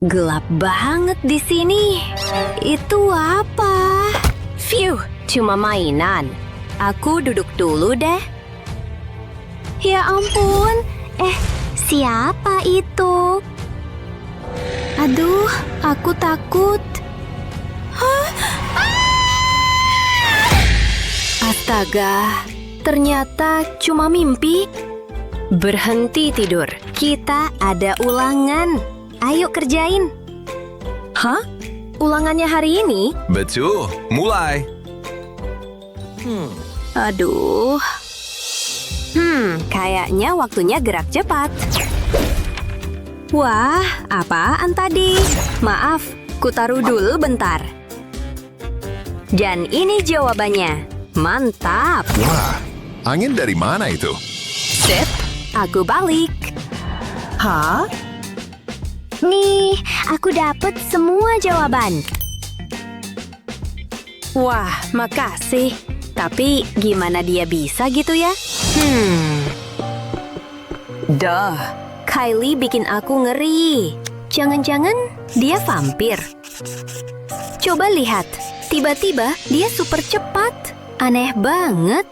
Gelap banget di sini. Itu apa? Phew, cuma mainan. Aku duduk dulu deh. Ya ampun, siapa itu? Aduh, aku takut. Astaga, ternyata cuma mimpi. Berhenti tidur, kita ada ulangan. Ayo kerjain. Hah? Ulangannya hari ini? Betul, mulai. Aduh. Kayaknya waktunya gerak cepat. Wah, apaan tadi? Maaf, kutaruh dulu bentar. Dan ini jawabannya. Mantap. Wah, angin dari mana itu? Sip, aku balik. Hah? Nih, aku dapet semua jawaban. Wah, makasih. Tapi gimana dia bisa gitu ya? Duh, Kylie bikin aku ngeri. Jangan-jangan dia vampir. Coba lihat, tiba-tiba dia super cepat. Aneh banget.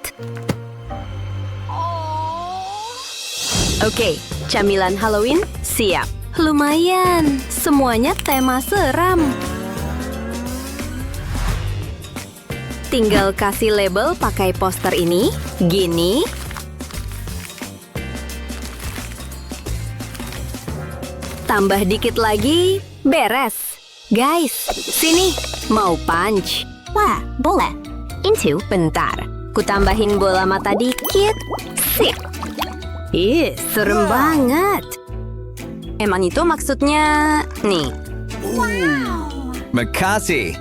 Oke, camilan Halloween siap. Lumayan, semuanya tema seram. Tinggal kasih label pakai poster ini, gini. Tambah dikit lagi, beres. Guys, sini, mau punch? Wah, boleh. Into, bentar. Ku tambahin bola mata dikit. Sip. Ih, serem banget. Emang itu maksudnya, nih. Makasih.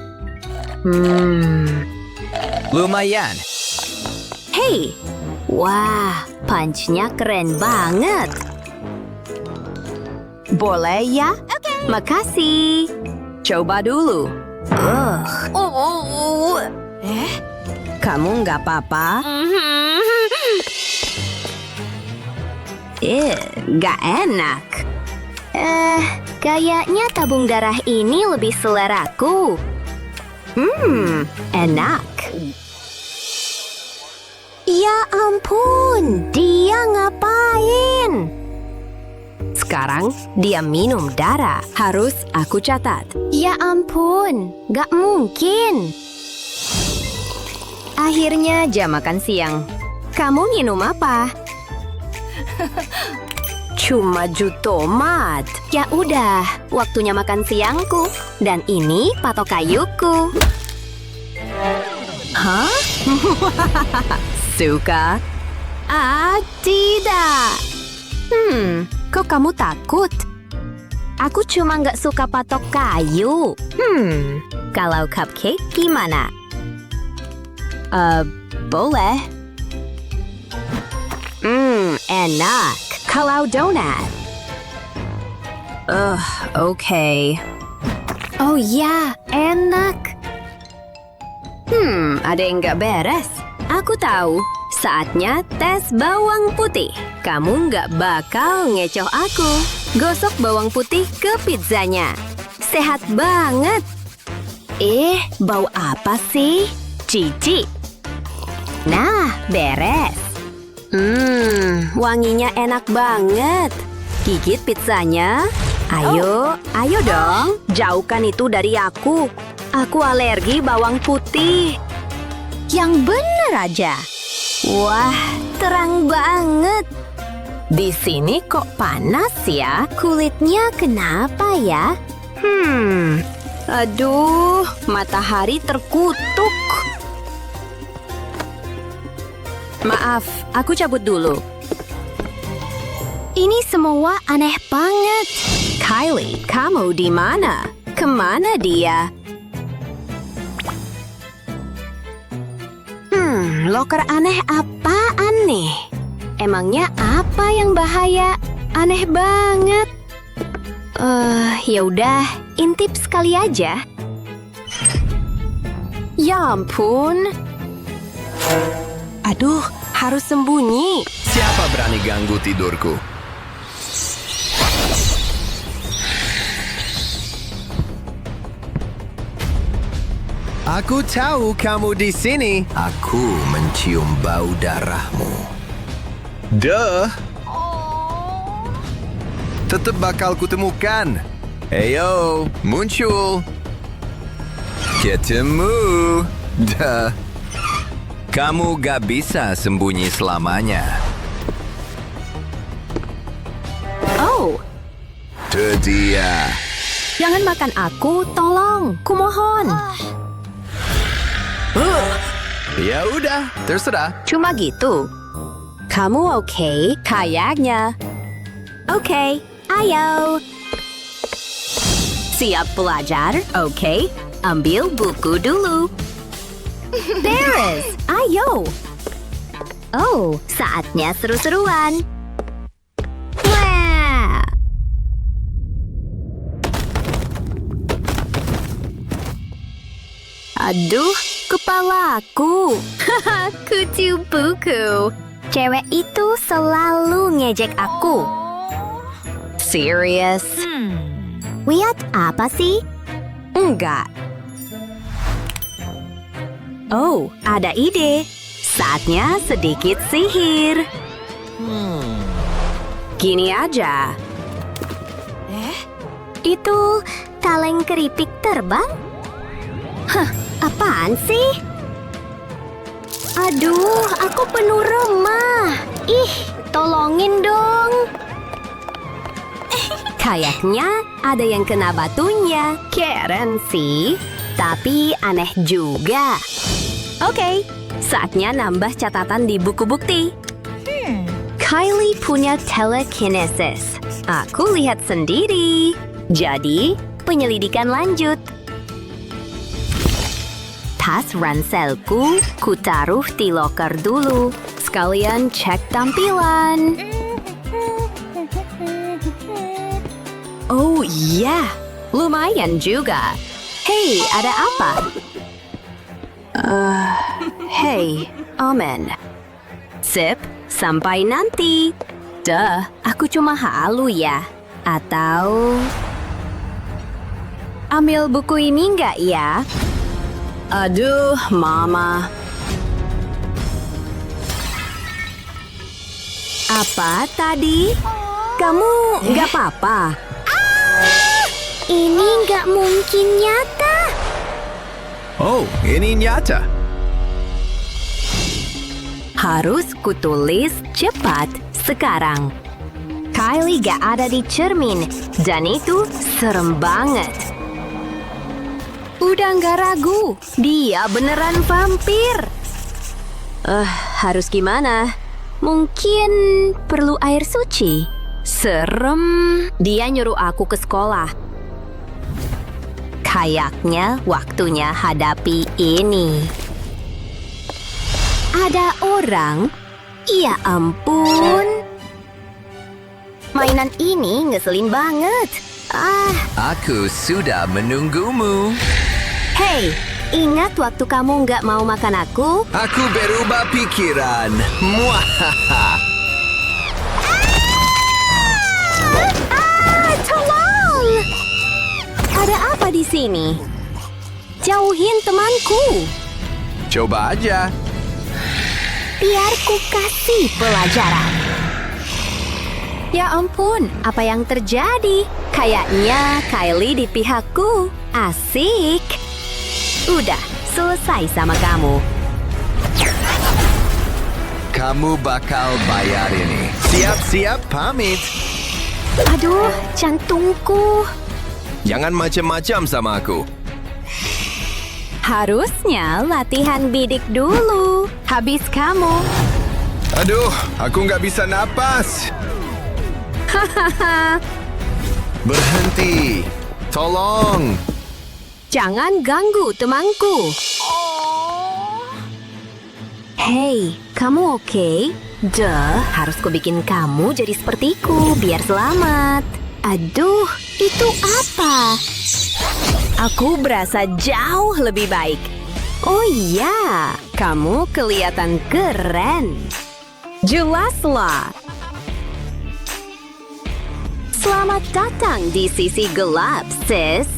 Lumayan. Hey, wah, punch-nya keren banget. Boleh ya? Makasih. Coba dulu. Kamu nggak apa-apa? Nggak enak. Kayaknya tabung darah ini lebih seleraku. Enak. Ya ampun, dia ngapain? Sekarang dia minum darah. Harus aku catat. Ya ampun, gak mungkin. Akhirnya jam makan siang. Kamu minum apa? Cuma jus tomat. Ya udah, waktunya makan siangku. Dan ini patok kayuku. Hah? Suka? Tidak. Kok kamu takut? Aku cuma nggak suka patok kayu. Kalau cupcake gimana? Boleh. Enak. Kalau donat? Oke. Oh ya, enak. Ada yang nggak beres. Aku tahu. Saatnya tes bawang putih. Kamu nggak bakal ngecoh aku. Gosok bawang putih ke pizzanya. Sehat banget. Bau apa sih? Cici. Nah, beres. Wanginya enak banget. Gigit pizzanya. Ayo dong. Jauhkan itu dari aku. Aku alergi bawang putih. Yang bener aja. Wah, terang banget. Di sini kok panas ya? Kulitnya kenapa ya? Aduh, matahari terkutuk. Maaf, aku cabut dulu. Ini semua aneh banget. Kylie, kamu di mana? Kemana dia? Loker aneh apaan nih? Emangnya apa yang bahaya? Aneh banget. Ya udah, intip sekali aja. Ya ampun. Aduh, harus sembunyi. Siapa berani ganggu tidurku? Aku tahu kamu di sini. Aku mencium bau darahmu. Duh. Tetap bakal kutemukan. Heyo, muncul. Ketemu. Dah. Kamu gak bisa sembunyi selamanya. Oh, Itu dia. jangan makan aku, tolong. Kumohon. Ya udah, terserah. Cuma gitu. Kamu oke? Kayaknya. Oke, ayo. Siap belajar? Oke. Ambil buku dulu. Beres, ayo. Oh, saatnya seru-seruan. Wah. Aduh, kepalaku. Haha, kutu buku. Cewek itu selalu ngejek aku. Serius? Lihat apa sih? Enggak. Oh, ada ide. Saatnya sedikit sihir. Gini aja. Itu kaleng keripik terbang? Hah, apaan sih? Aduh, aku penuh remah. Ih, tolongin dong. Kayaknya ada yang kena batunya. Keren sih, tapi aneh juga. Oke, saatnya nambah catatan di buku bukti. Kylie punya telekinesis. Aku lihat sendiri. Jadi, penyelidikan lanjut. Tas ranselku kutaruh di loker dulu. Sekalian cek tampilan. Oh iya, lumayan juga. Hei, ada apa? Hei, Omen. Sip, sampai nanti. Duh, aku cuma halu ya. Atau... Ambil buku ini nggak ya? Aduh, Mama. Apa tadi? Kamu nggak apa-apa? Ini nggak mungkin nyata. Oh, ini nyata. Harus kutulis cepat sekarang. Kylie gak ada di cermin, dan itu serem banget. Udah gak ragu, dia beneran vampir. Harus gimana? Mungkin perlu air suci. Serem. Dia nyuruh aku ke sekolah. Kayaknya waktunya hadapi ini. Ada orang? Ya ampun. Mainan ini ngeselin banget. Aku sudah menunggumu. Hei, ingat waktu kamu nggak mau makan aku? Aku berubah pikiran. Muahaha. Tolong! Ada apa di sini? Jauhin temanku. Coba aja. Biar ku kasih pelajaran. Ya ampun, apa yang terjadi? Kayaknya Kylie di pihakku. Asik. Udah, selesai sama kamu. Kamu bakal bayar ini. Siap-siap pamit. Aduh, jantungku. Jangan macam-macam sama aku. Harusnya latihan bidik dulu. Habis kamu. Aduh, aku nggak bisa napas. Hahaha. Berhenti. Tolong. Jangan ganggu temanku. Hei, kamu oke? Harus kubikin kamu jadi sepertiku biar selamat. Aduh, itu apa? Aku berasa jauh lebih baik. Oh iya, kamu kelihatan keren. Jelaslah. Selamat datang di sisi gelap, sis.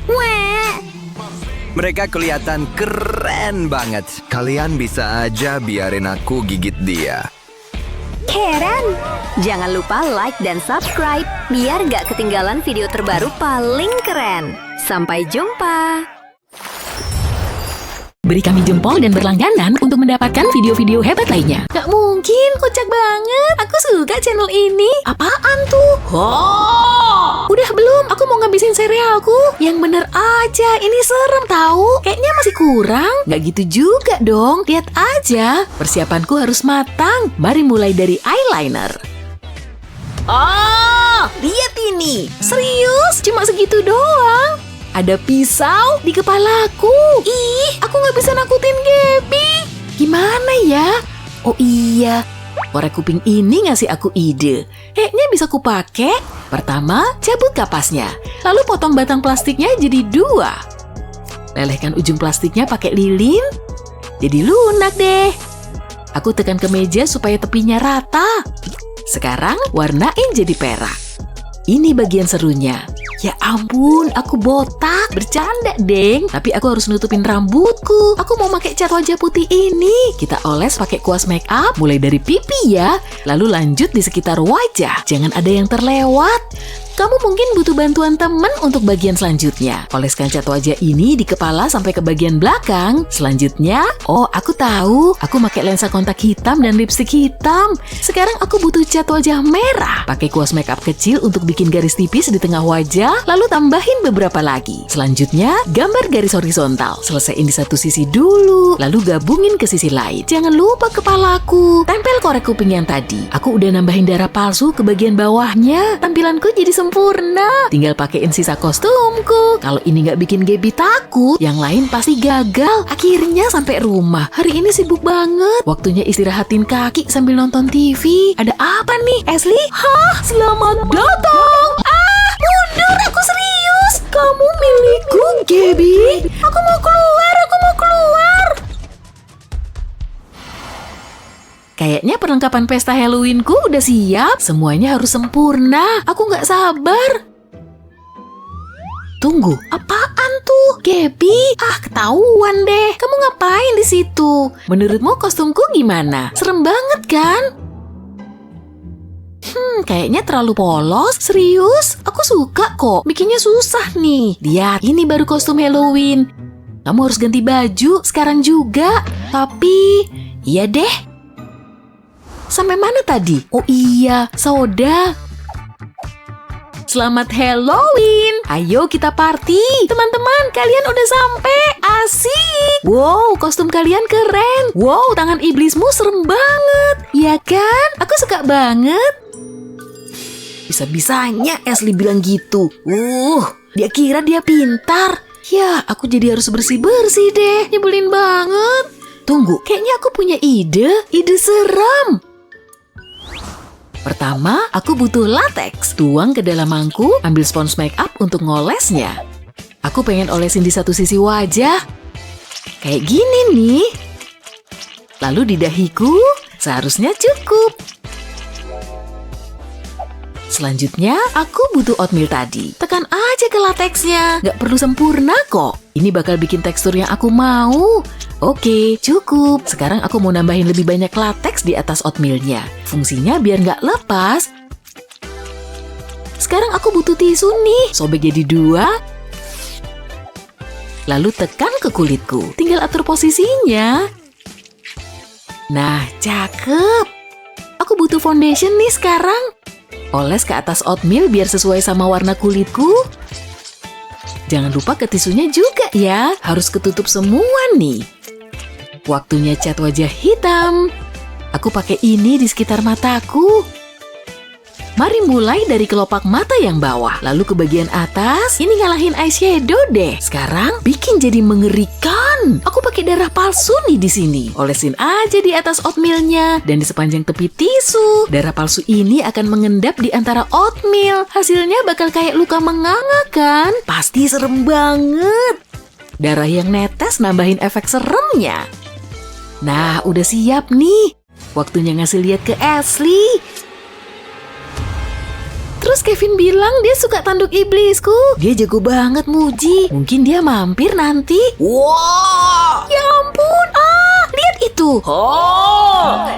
Weh. Mereka kelihatan keren banget. Kalian bisa aja biarin aku gigit dia. Keren! Jangan lupa like dan subscribe biar gak ketinggalan video terbaru paling keren. Sampai jumpa! Beri kami jempol dan berlangganan untuk mendapatkan video-video hebat lainnya. Gak mungkin, kocak banget. Aku suka channel ini. Apaan tuh? Oh, udah belum? Aku mau ngabisin serialku. Yang bener aja, ini serem tahu. Kayaknya masih kurang. Gak gitu juga dong. Lihat aja, persiapanku harus matang. Mari mulai dari eyeliner. Oh, lihat ini. Serius? Cuma segitu doang. Ada pisau di kepalaku. Ih, aku nggak bisa nakutin Gaby. Gimana ya? Oh iya, korek kuping ini ngasih aku ide. Kayaknya bisa kupakai. Pertama, cabut kapasnya. Lalu potong batang plastiknya jadi 2. Lelehkan ujung plastiknya pakai lilin. Jadi lunak deh. Aku tekan ke meja supaya tepinya rata. Sekarang warnain jadi perak. Ini bagian serunya. Ya ampun, aku botak. Bercanda, deng. Tapi aku harus nutupin rambutku. Aku mau pakai cat wajah putih ini. Kita oles pakai kuas make up, mulai dari pipi ya. Lalu lanjut di sekitar wajah. Jangan ada yang terlewat. Kamu mungkin butuh bantuan teman untuk bagian selanjutnya. Oleskan cat wajah ini di kepala sampai ke bagian belakang. Selanjutnya, oh aku tahu. Aku pakai lensa kontak hitam dan lipstik hitam. Sekarang aku butuh cat wajah merah. Pakai kuas make up kecil untuk bikin garis tipis di tengah wajah. Lalu tambahin beberapa lagi. Selanjutnya, gambar garis horizontal. Selesaiin di satu sisi dulu. Lalu gabungin ke sisi lain. Jangan lupa kepalaku. Tempel korek kuping yang tadi. Aku udah nambahin darah palsu ke bagian bawahnya. Tampilanku jadi sempurna. Tinggal pakein sisa kostumku. Kalau ini nggak bikin Gaby takut, yang lain pasti gagal. Akhirnya sampai rumah. Hari ini sibuk banget. Waktunya istirahatin kaki sambil nonton TV. Ada apa nih, Ashley? Hah? Selamat datang! Mundur, aku serius. Kamu milikku, Gaby. Aku mau keluar. Kayaknya perlengkapan pesta Halloween-ku udah siap. Semuanya harus sempurna. Aku nggak sabar. Tunggu, apaan tuh? Gaby, ketahuan deh. Kamu ngapain di situ? Menurutmu kostumku gimana? Serem banget kan? Kayaknya terlalu polos. Serius? Aku suka kok. Bikinnya susah nih. Lihat, ini baru kostum Halloween. Kamu harus ganti baju sekarang juga. Tapi, iya deh. Sampai mana tadi? Oh iya, soda. Selamat Halloween. Ayo kita party. Teman-teman, kalian udah sampai. Asik. Wow, kostum kalian keren. Wow, tangan iblismu serem banget. Iya kan? Aku suka banget. Bisa-bisanya Ashley bilang gitu. Dia kira dia pintar. Ya, aku jadi harus bersih-bersih deh. Nyebelin banget. Tunggu, kayaknya aku punya ide. Ide seram. Pertama, aku butuh latex. Tuang ke dalam mangkuk, ambil spons make up untuk ngolesnya. Aku pengen olesin di satu sisi wajah. Kayak gini nih. Lalu di dahiku, seharusnya cukup. Selanjutnya, aku butuh oatmeal tadi. Tekan aja ke latexnya. Gak perlu sempurna kok. Ini bakal bikin tekstur yang aku mau. Oke, cukup. Sekarang aku mau nambahin lebih banyak lateks di atas oatmealnya. Fungsinya biar nggak lepas. Sekarang aku butuh tisu nih. Sobek jadi 2. Lalu tekan ke kulitku. Tinggal atur posisinya. Nah, cakep. Aku butuh foundation nih sekarang. Oles ke atas oatmeal biar sesuai sama warna kulitku. Jangan lupa ke tisunya juga ya. Harus ketutup semua nih. Waktunya cat wajah hitam. Aku pakai ini di sekitar mataku. Mari mulai dari kelopak mata yang bawah, lalu ke bagian atas. Ini ngalahin eyeshadow deh. Sekarang bikin jadi mengerikan. Aku pakai darah palsu nih di sini. Olesin aja di atas oatmealnya dan di sepanjang tepi tisu. Darah palsu ini akan mengendap di antara oatmeal. Hasilnya bakal kayak luka menganga kan? Pasti serem banget. Darah yang netes nambahin efek seremnya. Nah, udah siap nih. Waktunya ngasih lihat ke Ashley. Terus Kevin bilang dia suka tanduk iblisku. Dia jago banget muji. Mungkin dia mampir nanti. Wow! Ya ampun, lihat itu.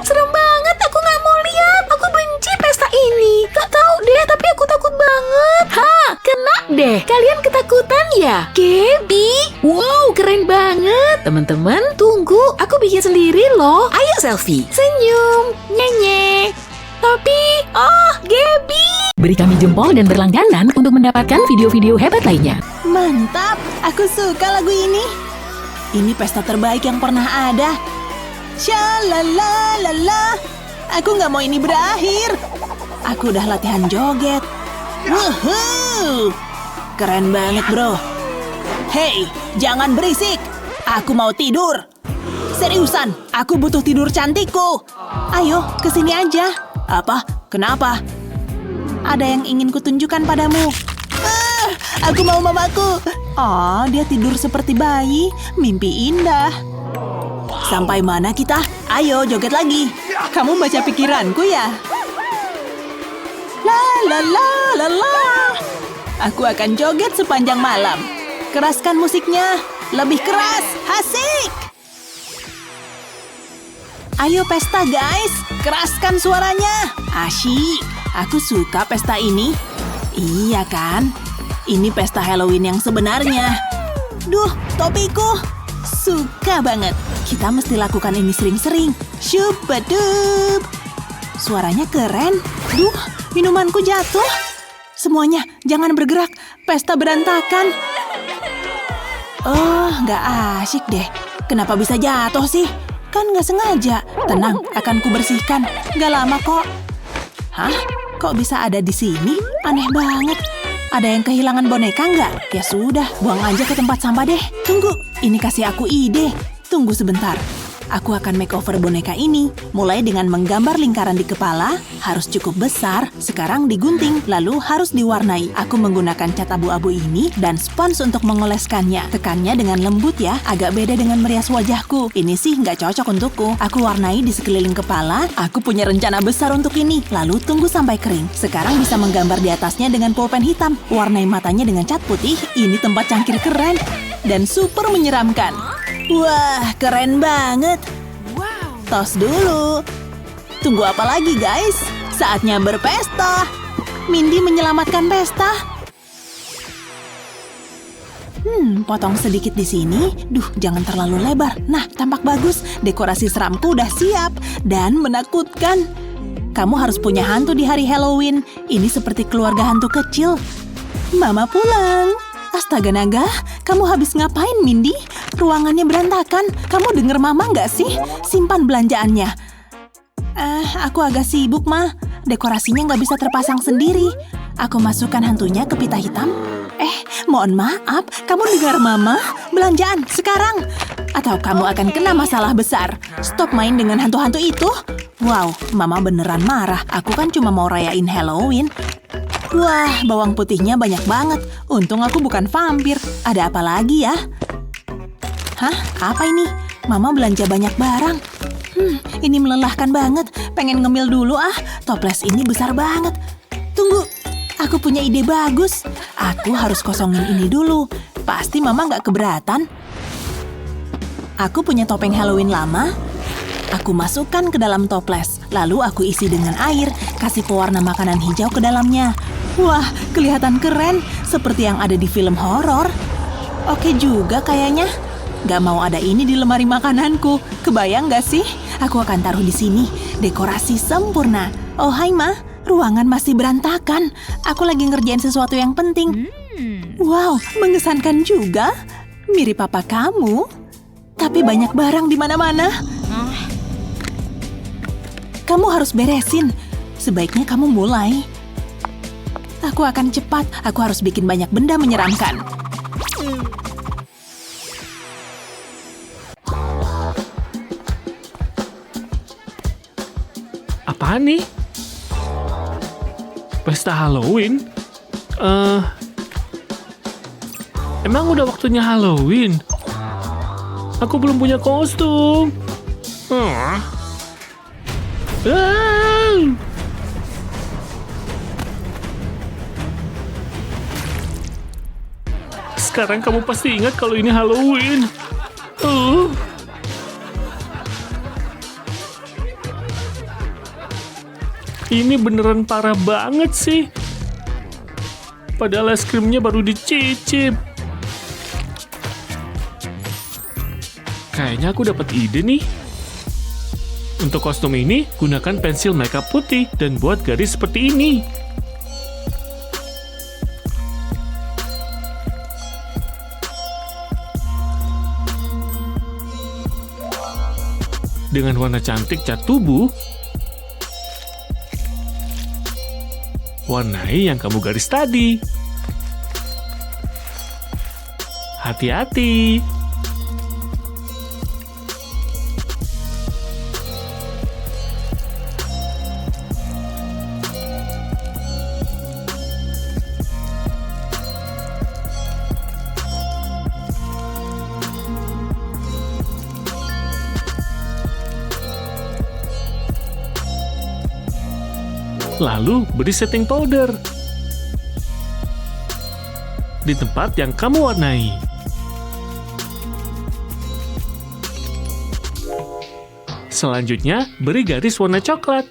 Serem banget, aku nggak mau lihat. Aku benci pesta ini. Gak tahu deh, tapi aku takut banget. Kena deh. Kalian ketakutan ya? Gaby, wow, keren banget. Teman-teman, tunggu. Aku bikin sendiri loh. Ayo selfie. Senyum. Nyenye. Tapi, Gaby. Beri kami jempol dan berlangganan untuk mendapatkan video-video hebat lainnya. Mantap, aku suka lagu ini. Ini pesta terbaik yang pernah ada. Shalalalala. Aku nggak mau ini berakhir. Aku udah latihan joget. Wuhuu. Keren banget, bro. Hei, jangan berisik. Aku mau tidur. Seriusan, aku butuh tidur cantikku. Ayo, kesini aja. Apa? Kenapa? Ada yang ingin kutunjukkan padamu. Aku mau mamaku. Dia tidur seperti bayi. Mimpi indah. Sampai mana kita? Ayo, joget lagi. Kamu baca pikiranku ya? La la la la la. Aku akan joget sepanjang malam. Keraskan musiknya. Lebih keras. Asik. Ayo pesta guys. Keraskan suaranya. Asyik. Aku suka pesta ini. Iya kan? Ini pesta Halloween yang sebenarnya. Duh, topiku. Suka banget. Kita mesti lakukan ini sering-sering. Syupadub. Suaranya keren. Duh, minumanku jatuh. Semuanya, jangan bergerak. Pesta berantakan. Nggak asyik deh. Kenapa bisa jatuh sih? Kan nggak sengaja. Tenang, akan kubersihkan. Nggak lama kok. Hah? Kok bisa ada di sini? Aneh banget. Ada yang kehilangan boneka nggak? Ya sudah, buang aja ke tempat sampah deh. Tunggu, ini kasih aku ide. Tunggu sebentar. Aku akan makeover boneka ini. Mulai dengan menggambar lingkaran di kepala, harus cukup besar, sekarang digunting, lalu harus diwarnai. Aku menggunakan cat abu-abu ini dan spons untuk mengoleskannya. Tekannya dengan lembut ya, agak beda dengan merias wajahku. Ini sih nggak cocok untukku. Aku warnai di sekeliling kepala, aku punya rencana besar untuk ini. Lalu tunggu sampai kering. Sekarang bisa menggambar di atasnya dengan pulpen hitam. Warnai matanya dengan cat putih, ini tempat cangkir keren. Dan super menyeramkan. Wah, keren banget. Tos dulu. Tunggu apa lagi, guys? Saatnya berpesta. Mindy menyelamatkan pesta. Potong sedikit di sini. Duh, jangan terlalu lebar. Nah, tampak bagus. Dekorasi seramku udah siap dan menakutkan. Kamu harus punya hantu di hari Halloween. Ini seperti keluarga hantu kecil. Mama pulang. Astaga naga, kamu habis ngapain, Mindy? Ruangannya berantakan. Kamu denger Mama nggak sih? Simpan belanjaannya. Aku agak sibuk, Ma. Dekorasinya nggak bisa terpasang sendiri. Aku masukkan hantunya ke pita hitam. Mohon maaf, kamu dengar Mama? Belanjaan, sekarang. Atau kamu akan kena masalah besar. Stop main dengan hantu-hantu itu. Wow, Mama beneran marah. Aku kan cuma mau rayain Halloween. Wah, bawang putihnya banyak banget. Untung aku bukan vampir. Ada apa lagi ya? Hah? Apa ini? Mama belanja banyak barang. Ini melelahkan banget. Pengen ngemil dulu ah. Toples ini besar banget. Tunggu, aku punya ide bagus. Aku harus kosongin ini dulu. Pasti Mama nggak keberatan. Aku punya topeng Halloween lama. Aku masukkan ke dalam toples. Lalu aku isi dengan air. Kasih pewarna makanan hijau ke dalamnya. Wah, kelihatan keren. Seperti yang ada di film horor. Oke juga kayaknya. Gak mau ada ini di lemari makananku. Kebayang gak sih? Aku akan taruh di sini. Dekorasi sempurna. Oh hai Ma, ruangan masih berantakan. Aku lagi ngerjain sesuatu yang penting. Wow, mengesankan juga. Mirip papa kamu. Tapi banyak barang di mana-mana. Kamu harus beresin. Sebaiknya kamu mulai. Aku akan cepat. Aku harus bikin banyak benda menyeramkan. Apaan nih? Pesta Halloween? Emang udah waktunya Halloween? Aku belum punya kostum. Sekarang kamu pasti ingat kalau ini Halloween. Ini beneran parah banget sih. Padahal es krimnya baru dicicip. Kayaknya aku dapat ide nih. Untuk kostum ini, gunakan pensil makeup putih dan buat garis seperti ini. Dengan warna cantik cat tubuh, warnai yang kamu garis tadi. Hati-hati. Lalu beri setting powder di tempat yang kamu warnai. Selanjutnya, beri garis warna coklat.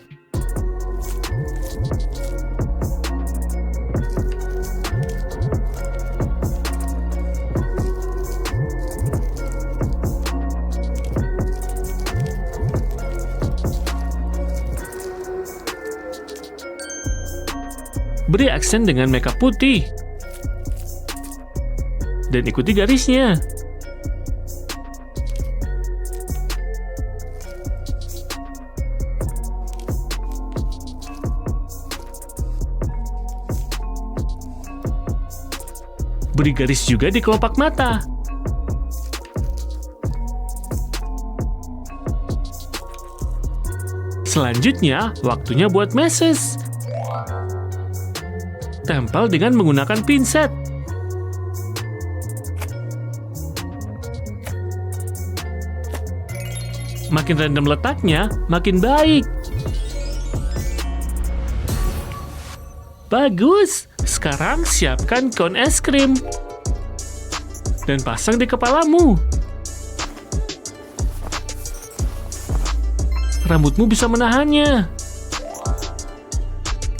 Beri aksen dengan makeup putih. Dan ikuti garisnya. Beri garis juga di kelopak mata. Selanjutnya, waktunya buat meses. Tempel dengan menggunakan pinset. Makin random letaknya, makin baik. Bagus! Sekarang siapkan kon es krim. Dan pasang di kepalamu. Rambutmu bisa menahannya.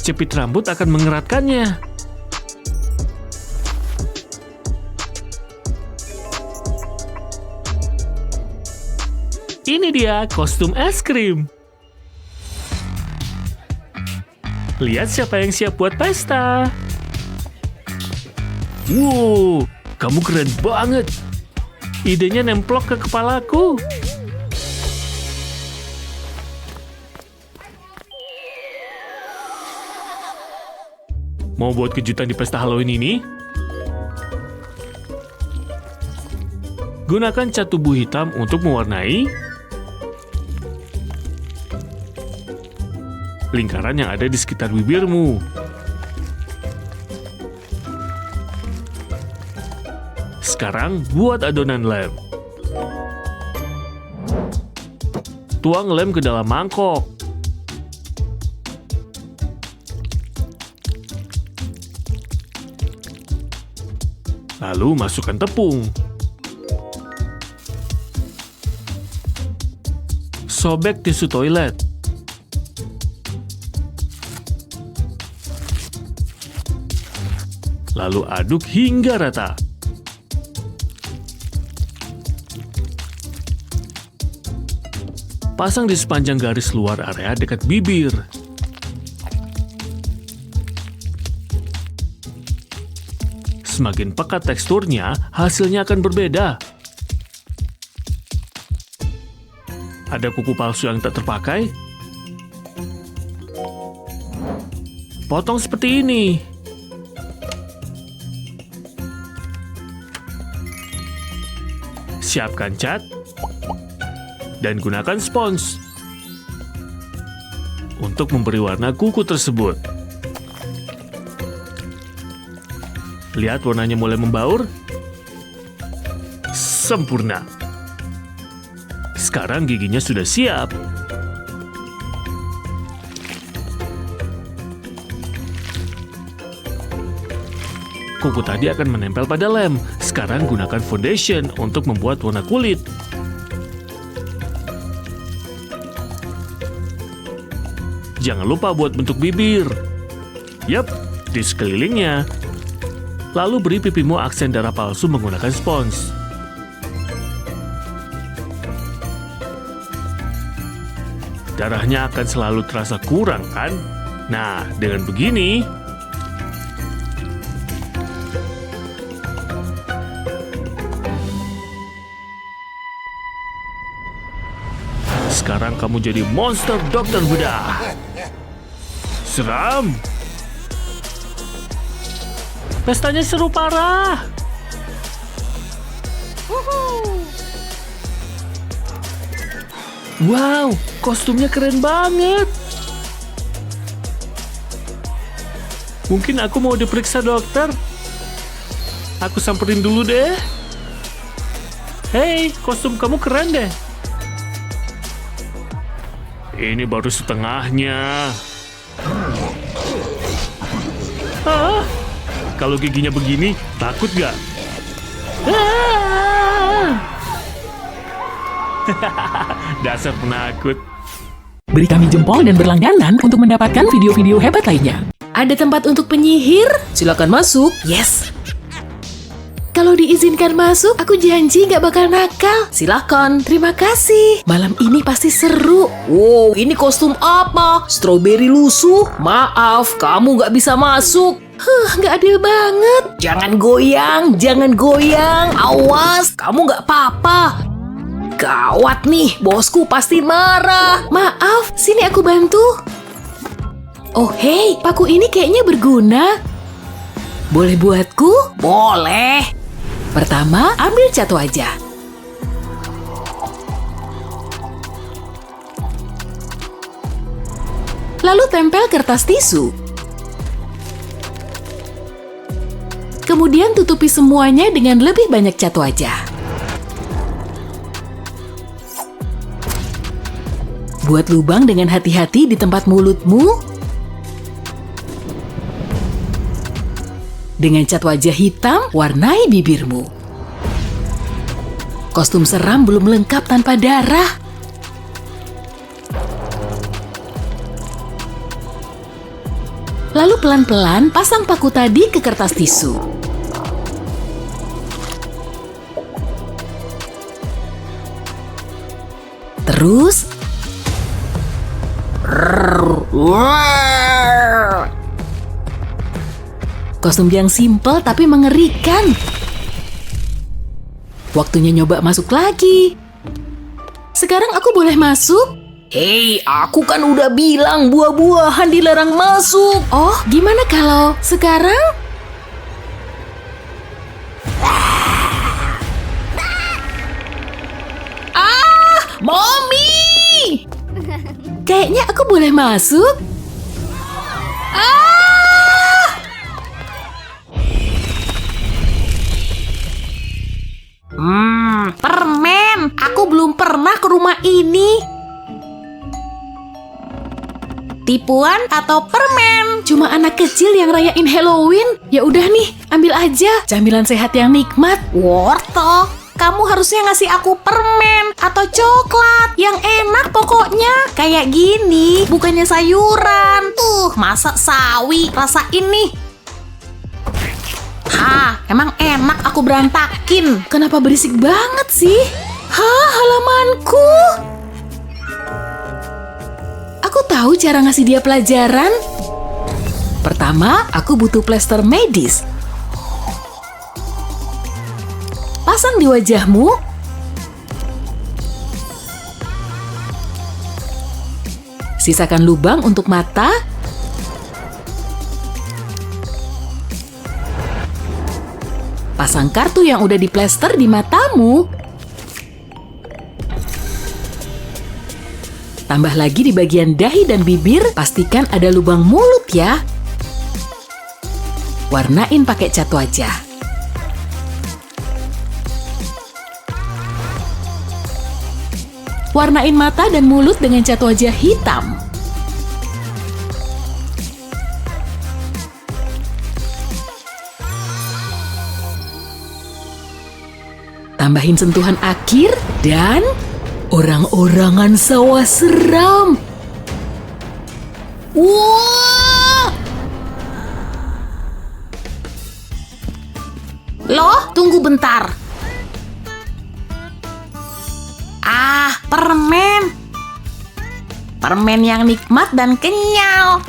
Jepit rambut akan mengeratkannya. Ini dia kostum es krim. Lihat siapa yang siap buat pesta. Wow, kamu keren banget. Idenya nemplok ke kepalaku. Mau buat kejutan di pesta Halloween ini? Gunakan cat tubuh hitam untuk mewarnai lingkaran yang ada di sekitar bibirmu. Sekarang buat adonan lem. Tuang lem ke dalam mangkok. Lalu masukkan tepung. Sobek tisu toilet. Lalu aduk hingga rata. Pasang di sepanjang garis luar area dekat bibir. Semakin pekat teksturnya, hasilnya akan berbeda. Ada kuku palsu yang tak terpakai? Potong seperti ini. Siapkan cat dan gunakan spons untuk memberi warna kuku tersebut. Lihat warnanya mulai membaur. Sempurna. Sekarang giginya sudah siap. kuku tadi akan menempel pada lem. Sekarang gunakan foundation untuk membuat warna kulit. Jangan lupa buat bentuk bibir. Yap, di sekelilingnya. Lalu beri pipimu aksen darah palsu menggunakan spons. Darahnya akan selalu terasa kurang, kan? Nah, dengan begini, sekarang kamu jadi monster dokter bedah. Seram. Pestanya seru parah. Wow, kostumnya keren banget. Mungkin aku mau diperiksa dokter. Aku samperin dulu deh. Hei, kostum kamu keren deh. Ini baru setengahnya. Ah, kalau giginya begini, takut gak? Dasar penakut. Beri kami jempol dan berlangganan untuk mendapatkan video-video hebat lainnya. Ada tempat untuk penyihir? Silakan masuk. Yes. Kalau diizinkan masuk, aku janji nggak bakal nakal. Silakan. Terima kasih. Malam ini pasti seru. Wow, ini kostum apa? Strawberry lusuh? Maaf, kamu nggak bisa masuk. Nggak adil banget. Jangan goyang, jangan goyang. Awas, kamu nggak apa-apa. Gawat nih, bosku pasti marah. Maaf, sini aku bantu. Oh hei, paku ini kayaknya berguna. Boleh buatku? Boleh. Pertama, ambil cat wajah. Lalu tempel kertas tisu. Kemudian tutupi semuanya dengan lebih banyak cat wajah. Buat lubang dengan hati-hati di tempat mulutmu. Dengan cat wajah hitam, warnai bibirmu. Kostum seram belum lengkap tanpa darah. Lalu pelan-pelan pasang paku tadi ke kertas tisu. Terus kostum yang simpel tapi mengerikan. Waktunya nyoba masuk lagi. Sekarang aku boleh masuk? Hei, aku kan udah bilang buah-buahan dilarang masuk. Oh, gimana kalau sekarang? Mommy! Kayaknya aku boleh masuk. Permen. Aku belum pernah ke rumah ini. Tipuan atau permen? Cuma anak kecil yang rayain Halloween. Ya udah nih, ambil aja camilan sehat yang nikmat. Wortel, kamu harusnya ngasih aku permen atau coklat yang enak pokoknya. Kayak gini, bukannya sayuran. Masa sawi? Rasain nih. Emang enak aku berantakin. Kenapa berisik banget sih? Halamanku. Aku tahu cara ngasih dia pelajaran. Pertama, aku butuh plester medis. Pasang di wajahmu. Sisakan lubang untuk mata. Pasang kartu yang udah diplester di matamu. Tambah lagi di bagian dahi dan bibir, pastikan ada lubang mulut ya. Warnain pakai cat wajah. Warnain mata dan mulut dengan cat wajah hitam. Tambahin sentuhan akhir dan orang-orangan sawah seram. Wah! Loh, tunggu bentar. Ah, permen. Permen yang nikmat dan kenyal.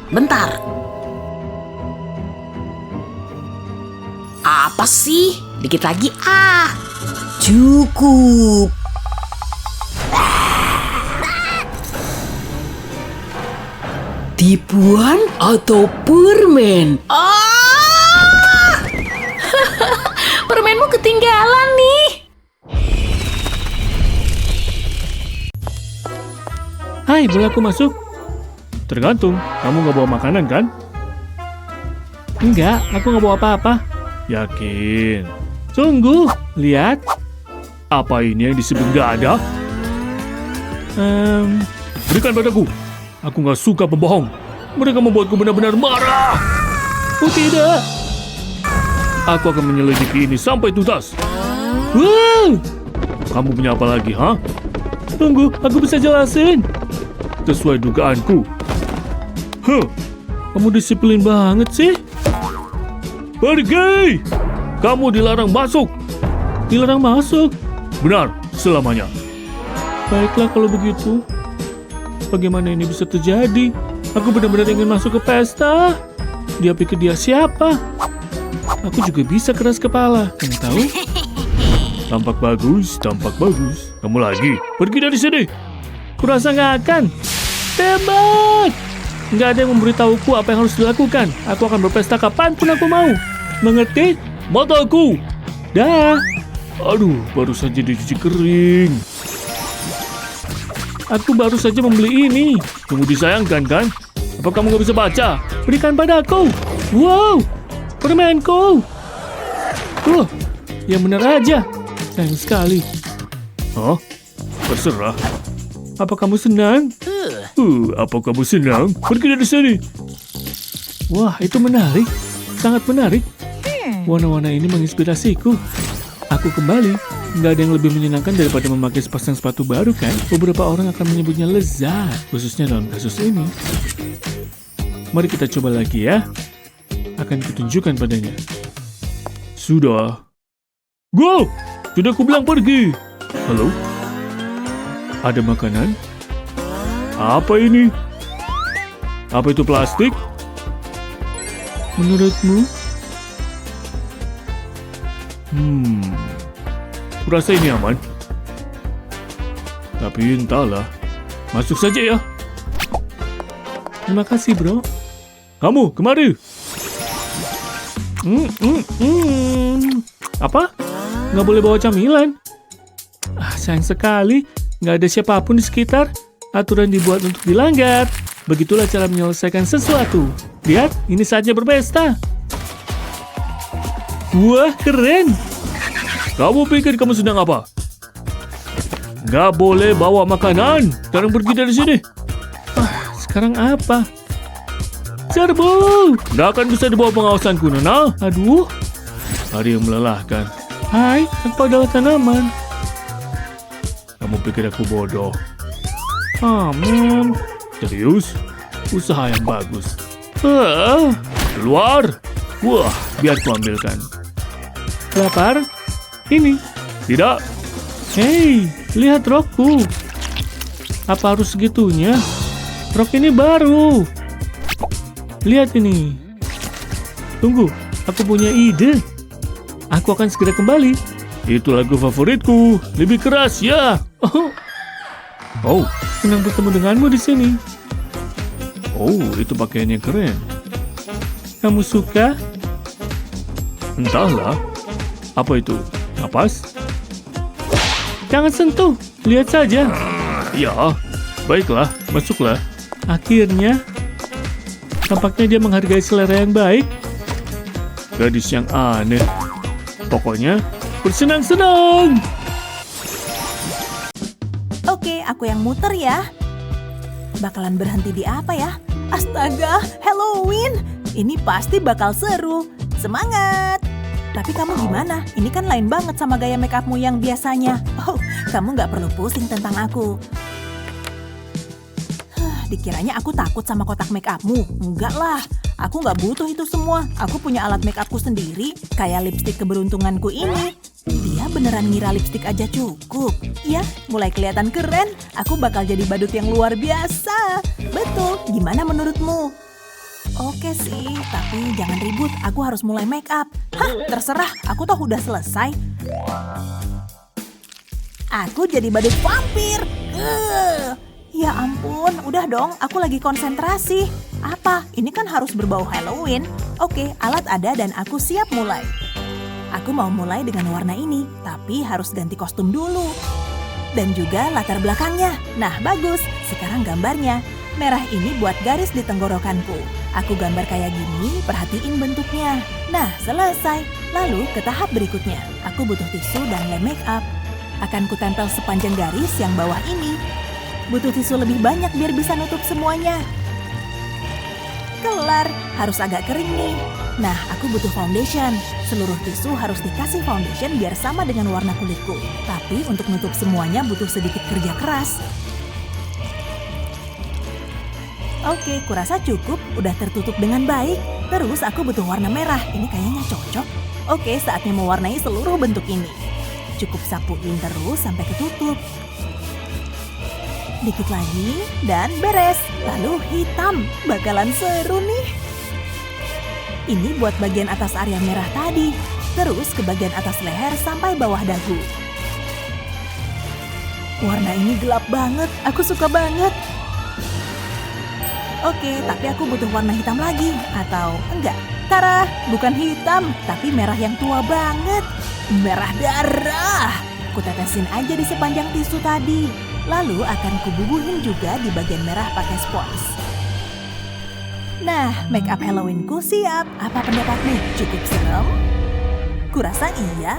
Bentar. Apa sih? Dikit lagi. Cukup. Tipuan atau permen? Permenmu ketinggalan nih. Hai, boleh aku masuk? Tergantung, kamu nggak bawa makanan kan? Enggak, aku nggak bawa apa-apa. Yakin? Sungguh, lihat. Apa ini yang disebut nggak ada? Berikan padaku. Aku nggak suka pembohong. Mereka membuatku benar-benar marah. Oh tidak. Aku akan menyelidiki ini sampai tuntas. Wow! Kamu punya apa lagi, ha? Tunggu, aku bisa jelasin. Sesuai dugaanku. Kamu disiplin banget sih. Pergi! Kamu dilarang masuk. Dilarang masuk? Benar, selamanya. Baiklah kalau begitu. Bagaimana ini bisa terjadi? Aku benar-benar ingin masuk ke pesta. Dia pikir dia siapa? Aku juga bisa keras kepala. Kamu tahu? Tampak bagus, tampak bagus. Kamu lagi? Pergi dari sini. Kurasa nggak akan. Tembak! Nggak ada yang memberitahuku apa yang harus dilakukan. Aku akan berpesta kapanpun aku mau. Mengerti? Mataku. Dah. Aduh, baru saja dicuci kering. Aku baru saja membeli ini. Tunggu, disayangkan kan? Apa kamu nggak bisa baca? Berikan padaku. Wow, permenku. Yang benar aja. Sayang sekali. Oh, terserah. Apa kamu senang? Apa kamu senang? Pergi dari sini. Wah, itu menarik. Sangat menarik. Warna-warna ini menginspirasiku. Aku kembali. Nggak ada yang lebih menyenangkan daripada memakai sepasang sepatu baru, kan? Beberapa orang akan menyebutnya lezat, khususnya dalam kasus ini. Mari kita coba lagi ya. Akan kutunjukkan padanya. Sudah. Go! Sudah aku bilang pergi. Halo? Ada makanan? Apa ini? Apa itu plastik? Menurutmu? Kurasa ini aman. Tapi entahlah. Masuk saja ya. Terima kasih, bro. Kamu, kemari. Apa? Nggak boleh bawa camilan? Sayang sekali. Nggak ada siapapun di sekitar. Aturan dibuat untuk dilanggar. Begitulah cara menyelesaikan sesuatu. Lihat, ini saatnya berpesta. Wah, keren. Kamu pikir kamu sedang apa? Nggak boleh bawa makanan. Sekarang pergi dari sini. Sekarang apa? Serbu! Nggak akan bisa dibawa pengawasanku, Nona. Aduh. Hari yang melelahkan. Hai, aku adalah tanaman. Kamu pikir aku bodoh? Serius? Usaha yang bagus. Keluar. Wah, biar ku ambilkan. Lapar? Ini. Tidak. Hei, lihat rokku. Apa harus segitunya? Rok ini baru. Lihat ini. Tunggu, aku punya ide. Aku akan segera kembali. Itu lagu favoritku. Lebih keras ya. Oh, senang bertemu denganmu di sini. Oh, itu pakaiannya keren. Kamu suka? Entahlah. Apa itu? Napas? Jangan sentuh. Lihat saja. Ya, baiklah. Masuklah. Akhirnya, tampaknya dia menghargai selera yang baik. Gadis yang aneh. Pokoknya, bersenang-senang. Oke, aku yang muter ya. Bakalan berhenti di apa ya? Astaga, Halloween! Ini pasti bakal seru. Semangat! Tapi kamu gimana? Ini kan lain banget sama gaya make upmu yang biasanya. Oh, kamu nggak perlu pusing tentang aku. Dikiranya aku takut sama kotak make upmu. Enggak lah, aku nggak butuh itu semua. Aku punya alat make upku sendiri, kayak lipstik keberuntunganku ini. Dia beneran ngira lipstik aja cukup. Ya, mulai kelihatan keren. Aku bakal jadi badut yang luar biasa. Betul, gimana menurutmu? Oke sih, tapi jangan ribut. Aku harus mulai make up. Hah, terserah. Aku toh udah selesai. Aku jadi badut vampir. Ya ampun, udah dong. Aku lagi konsentrasi. Apa? Ini kan harus berbau Halloween. Oke, alat ada dan aku siap mulai. Aku mau mulai dengan warna ini, tapi harus ganti kostum dulu. Dan juga latar belakangnya. Nah, bagus. Sekarang gambarnya. Merah ini buat garis di tenggorokanku. Aku gambar kayak gini, perhatiin bentuknya. Nah, selesai. Lalu ke tahap berikutnya. Aku butuh tisu dan lem make up. Akan kutempel sepanjang garis yang bawah ini. Butuh tisu lebih banyak biar bisa nutup semuanya. Kelar, harus agak kering nih. Nah, aku butuh foundation. Seluruh tisu harus dikasih foundation biar sama dengan warna kulitku. Tapi untuk nutup semuanya butuh sedikit kerja keras. Oke, kurasa cukup, udah tertutup dengan baik. Terus aku butuh warna merah, ini kayaknya cocok. Oke, saatnya mewarnai seluruh bentuk ini. Cukup sapuin terus sampai ketutup. Dikit lagi, dan beres. Lalu hitam, bakalan seru nih. Ini buat bagian atas area merah tadi. Terus ke bagian atas leher sampai bawah dagu. Warna ini gelap banget, aku suka banget. Oke, tapi aku butuh warna hitam lagi. Atau enggak, Tara, bukan hitam, tapi merah yang tua banget. Merah darah. Kutetesin aja di sepanjang tisu tadi. Lalu akan kububuhin juga di bagian merah pakai spons. Nah, make up Halloweenku siap. Apa pendapatmu? Cukup serem? Kurasa iya.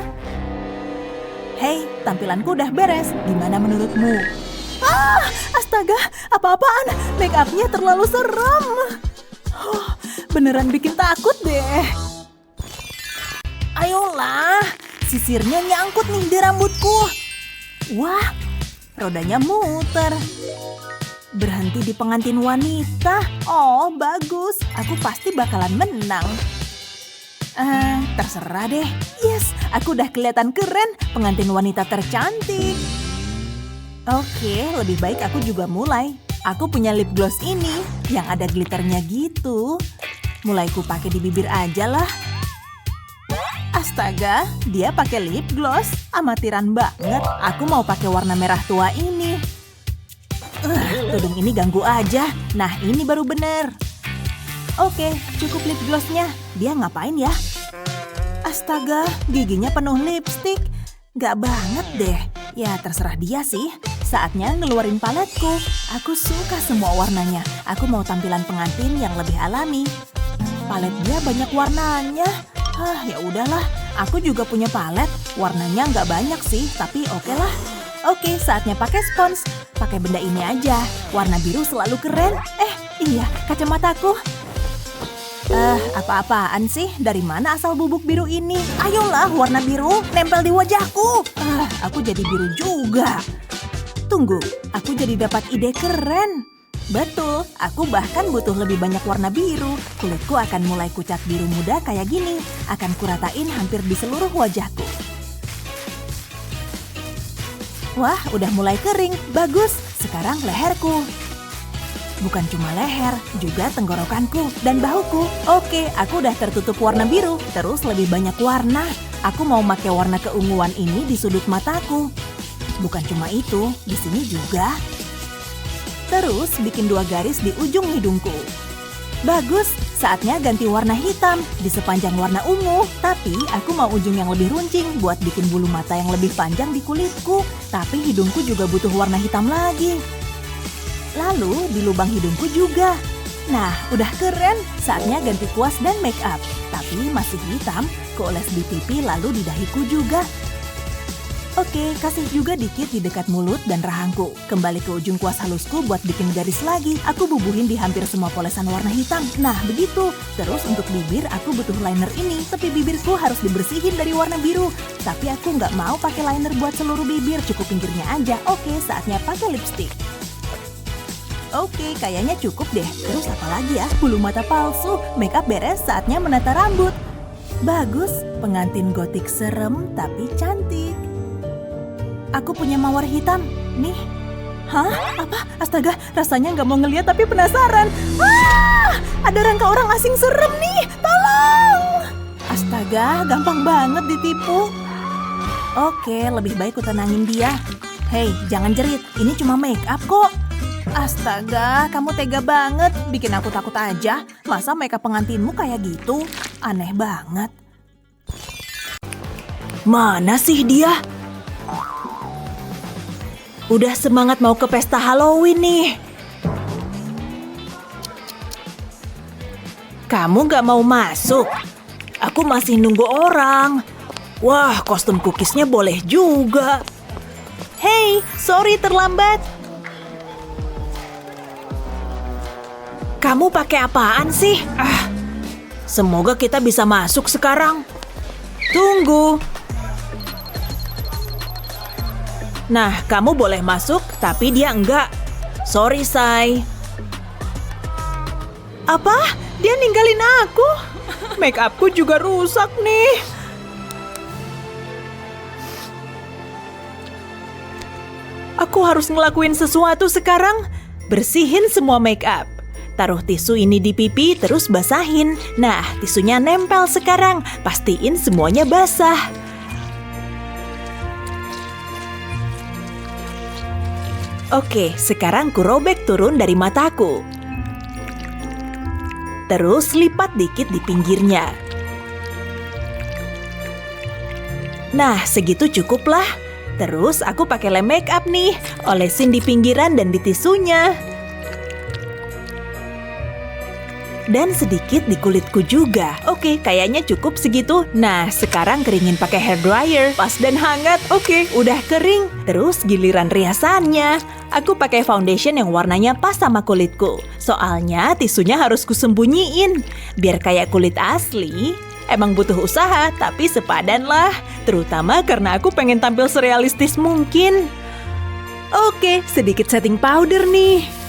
Hei, tampilanku udah beres. Gimana menurutmu? Ah, astaga, apa-apaan? Make up-nya terlalu serem. Oh, beneran bikin takut deh. Ayolah, sisirnya nyangkut nih di rambutku. Wah, rodanya muter. Berhenti di pengantin wanita. Oh, bagus. Aku pasti bakalan menang. Terserah deh. Yes, aku udah kelihatan keren. Pengantin wanita tercantik. Oke, lebih baik aku juga mulai. Aku punya lip gloss ini yang ada glitternya gitu. Mulai ku pakai di bibir aja lah. Astaga, dia pakai lip gloss. Amatiran banget. Aku mau pakai warna merah tua ini. Tudung ini ganggu aja. Nah, ini baru bener. Oke, cukup lip glossnya. Dia ngapain ya? Astaga, giginya penuh lipstik. Gak banget deh. Ya, terserah dia sih. Saatnya ngeluarin paletku. Aku suka semua warnanya. Aku mau tampilan pengantin yang lebih alami. Palet dia banyak warnanya. Ya udahlah. Aku juga punya palet. Warnanya nggak banyak sih, tapi oke lah. Oke, saatnya pakai spons. Pakai benda ini aja. Warna biru selalu keren. Iya, kacamataku. Apa-apaan sih? Dari mana asal bubuk biru ini? Ayolah, warna biru nempel di wajahku. Aku jadi biru juga. Tunggu, aku jadi dapat ide keren. Betul, aku bahkan butuh lebih banyak warna biru. Kulitku akan mulai kucat biru muda kayak gini. Akan kuratain hampir di seluruh wajahku. Wah, udah mulai kering. Bagus, sekarang leherku. Bukan cuma leher, juga tenggorokanku dan bahuku. Oke, aku udah tertutup warna biru. Terus lebih banyak warna. Aku mau pakai warna keunguan ini di sudut mataku. Bukan cuma itu, di sini juga. Terus bikin 2 garis di ujung hidungku. Bagus, saatnya ganti warna hitam di sepanjang warna ungu. Tapi aku mau ujung yang lebih runcing buat bikin bulu mata yang lebih panjang di kulitku. Tapi hidungku juga butuh warna hitam lagi. Lalu di lubang hidungku juga. Nah, udah keren. Saatnya ganti kuas dan make up. Tapi masih hitam, kuoles di pipi lalu di dahiku juga. Oke, kasih juga dikit di dekat mulut dan rahangku. Kembali ke ujung kuas halusku buat bikin garis lagi. Aku bubuhin di hampir semua polesan warna hitam. Nah, begitu. Terus untuk bibir, aku butuh liner ini. Tepi bibirku harus dibersihin dari warna biru. Tapi aku nggak mau pakai liner buat seluruh bibir, cukup pinggirnya aja. Oke, saatnya pakai lipstick. Oke, kayaknya cukup deh. Terus apa lagi ya? Bulu mata palsu. Makeup beres, saatnya menata rambut. Bagus, pengantin gotik serem tapi cantik. Aku punya mawar hitam, nih. Hah? Apa? Astaga, rasanya nggak mau ngeliat tapi penasaran. Ada rangka orang asing serem nih, tolong! Astaga, gampang banget ditipu. Oke, lebih baik ku tenangin dia. Hei, jangan jerit, ini cuma make up kok. Astaga, kamu tega banget, bikin aku takut aja. Masa make up pengantinmu kayak gitu? Aneh banget. Mana sih dia? Udah semangat mau ke pesta Halloween nih. Kamu gak mau masuk? Aku masih nunggu orang. Wah, kostum cookiesnya boleh juga. Hey, sorry terlambat. Kamu pakai apaan sih? Semoga kita bisa masuk sekarang. Tunggu. Nah, kamu boleh masuk, tapi dia enggak. Sorry, Say. Apa? Dia ninggalin aku? Make upku juga rusak nih. Aku harus ngelakuin sesuatu sekarang. Bersihin semua make up. Taruh tisu ini di pipi, terus basahin. Nah, tisunya nempel sekarang. Pastiin semuanya basah. Oke, sekarang ku robek turun dari mataku. Terus lipat dikit di pinggirnya. Nah, segitu cukuplah. Terus aku pakai lem make up nih. Olesin di pinggiran dan di tisunya. Dan sedikit di kulitku juga. Oke, kayaknya cukup segitu. Nah, sekarang keringin pakai hair dryer. Pas dan hangat. Oke, udah kering. Terus giliran riasannya. Aku pakai foundation yang warnanya pas sama kulitku. Soalnya tisunya harus kusembunyiin. Biar kayak kulit asli. Emang butuh usaha, tapi sepadan lah. Terutama karena aku pengen tampil serealistis mungkin. Oke, sedikit setting powder nih.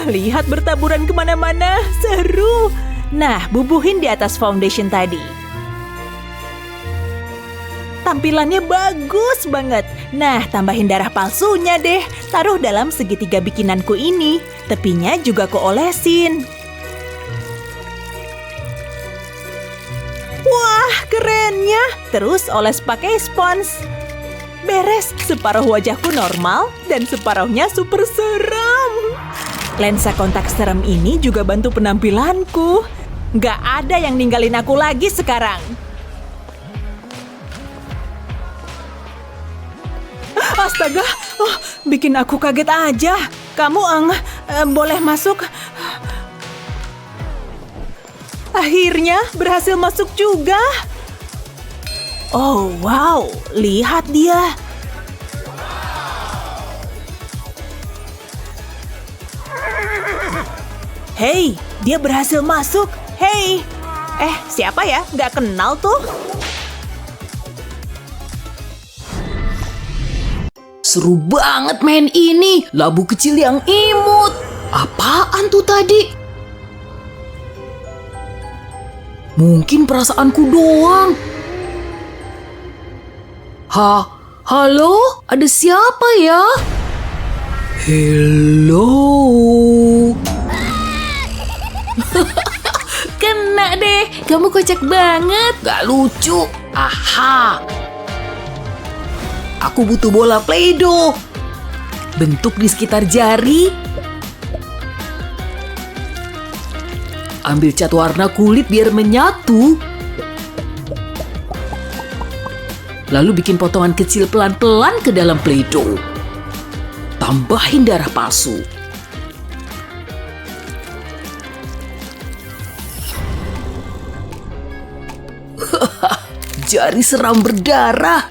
Lihat bertaburan kemana-mana, seru. Nah, bubuhin di atas foundation tadi. Tampilannya bagus banget. Nah, tambahin darah palsunya deh. Taruh dalam segitiga bikinanku ini. Tepinya juga kuolesin. Wah, kerennya. Terus oles pakai spons. Beres, separuh wajahku normal dan separuhnya super seram. Lensa kontak serem ini juga bantu penampilanku. Nggak ada yang ninggalin aku lagi sekarang. Astaga, bikin aku kaget aja. Kamu boleh masuk. Akhirnya berhasil masuk juga. Oh wow, lihat dia. Hei, dia berhasil masuk. Hei, siapa ya? Nggak kenal tuh. Seru banget main ini. Labu kecil yang imut. Apaan tuh tadi? Mungkin perasaanku doang. Halo? Ada siapa ya? Hello? Kena deh, kamu kocak banget. Gak lucu. Aha. Aku butuh bola Play-Doh. Bentuk di sekitar jari. Ambil cat warna kulit biar menyatu. Lalu bikin potongan kecil pelan-pelan ke dalam Play-Doh. Tambahin darah palsu. Jari seram berdarah.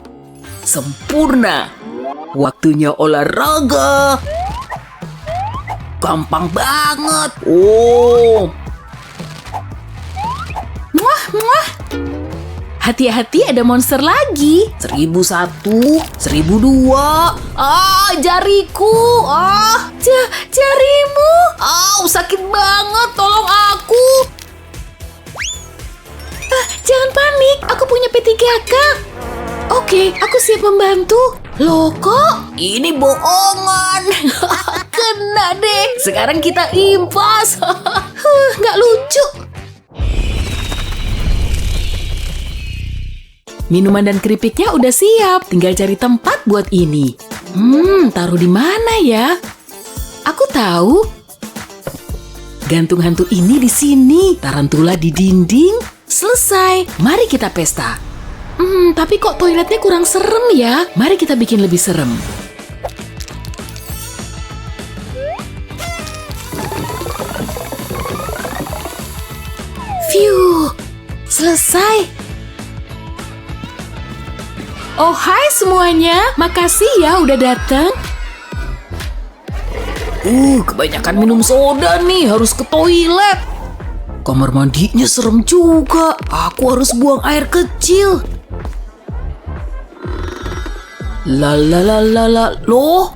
Sempurna. Waktunya olahraga. Gampang banget. Oh. Muah, muah. Hati-hati, ada monster lagi. 1001, 1002. Ah, jariku. Ah, jarimu. Sakit banget. Tolong aku. Jangan panik. Aku punya P3K. Oke, aku siap membantu. Loh kok? Ini bohongan. Kena deh. Sekarang kita impas. Nggak lucu. Minuman dan keripiknya udah siap. Tinggal cari tempat buat ini. Taruh di mana ya? Aku tahu. Gantung hantu ini di sini. Tarantula di dinding. Selesai. Mari kita pesta. Tapi kok toiletnya kurang serem ya? Mari kita bikin lebih serem. Phew. Selesai. Oh, hai semuanya. Makasih ya udah datang. Kebanyakan minum soda nih. Harus ke toilet. Kamar mandinya serem juga. Aku harus buang air kecil. Loh?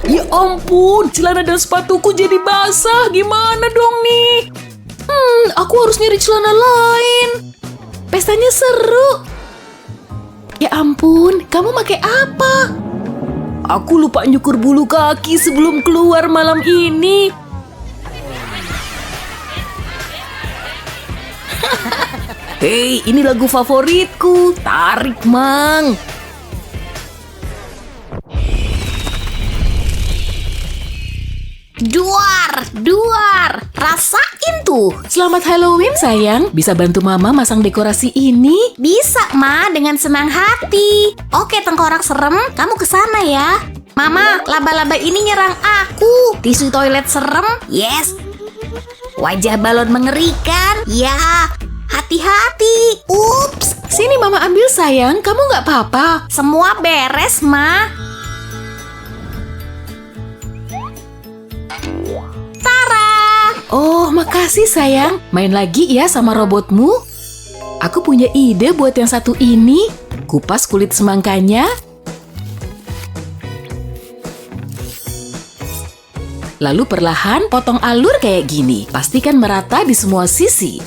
Ya ampun, celana dan sepatuku jadi basah. Gimana dong nih? Aku harus nyari celana lain. Pestanya seru. Ya ampun, kamu pakai apa? Aku lupa nyukur bulu kaki sebelum keluar malam ini. Hei, ini lagu favoritku. Tarik, Mang. Duar, rasain tuh. Selamat Halloween sayang. Bisa bantu mama masang dekorasi ini? Bisa, Ma, dengan senang hati. Oke, tengkorak serem, kamu kesana ya. Mama, laba-laba ini nyerang aku. Tisu toilet serem, yes. Wajah balon mengerikan, ya. Hati-hati. Ups. Sini mama ambil sayang, kamu nggak apa-apa. Semua beres, Ma. Oh, makasih sayang. Main lagi ya sama robotmu. Aku punya ide buat yang satu ini. Kupas kulit semangkanya. Lalu perlahan potong alur kayak gini. Pastikan merata di semua sisi.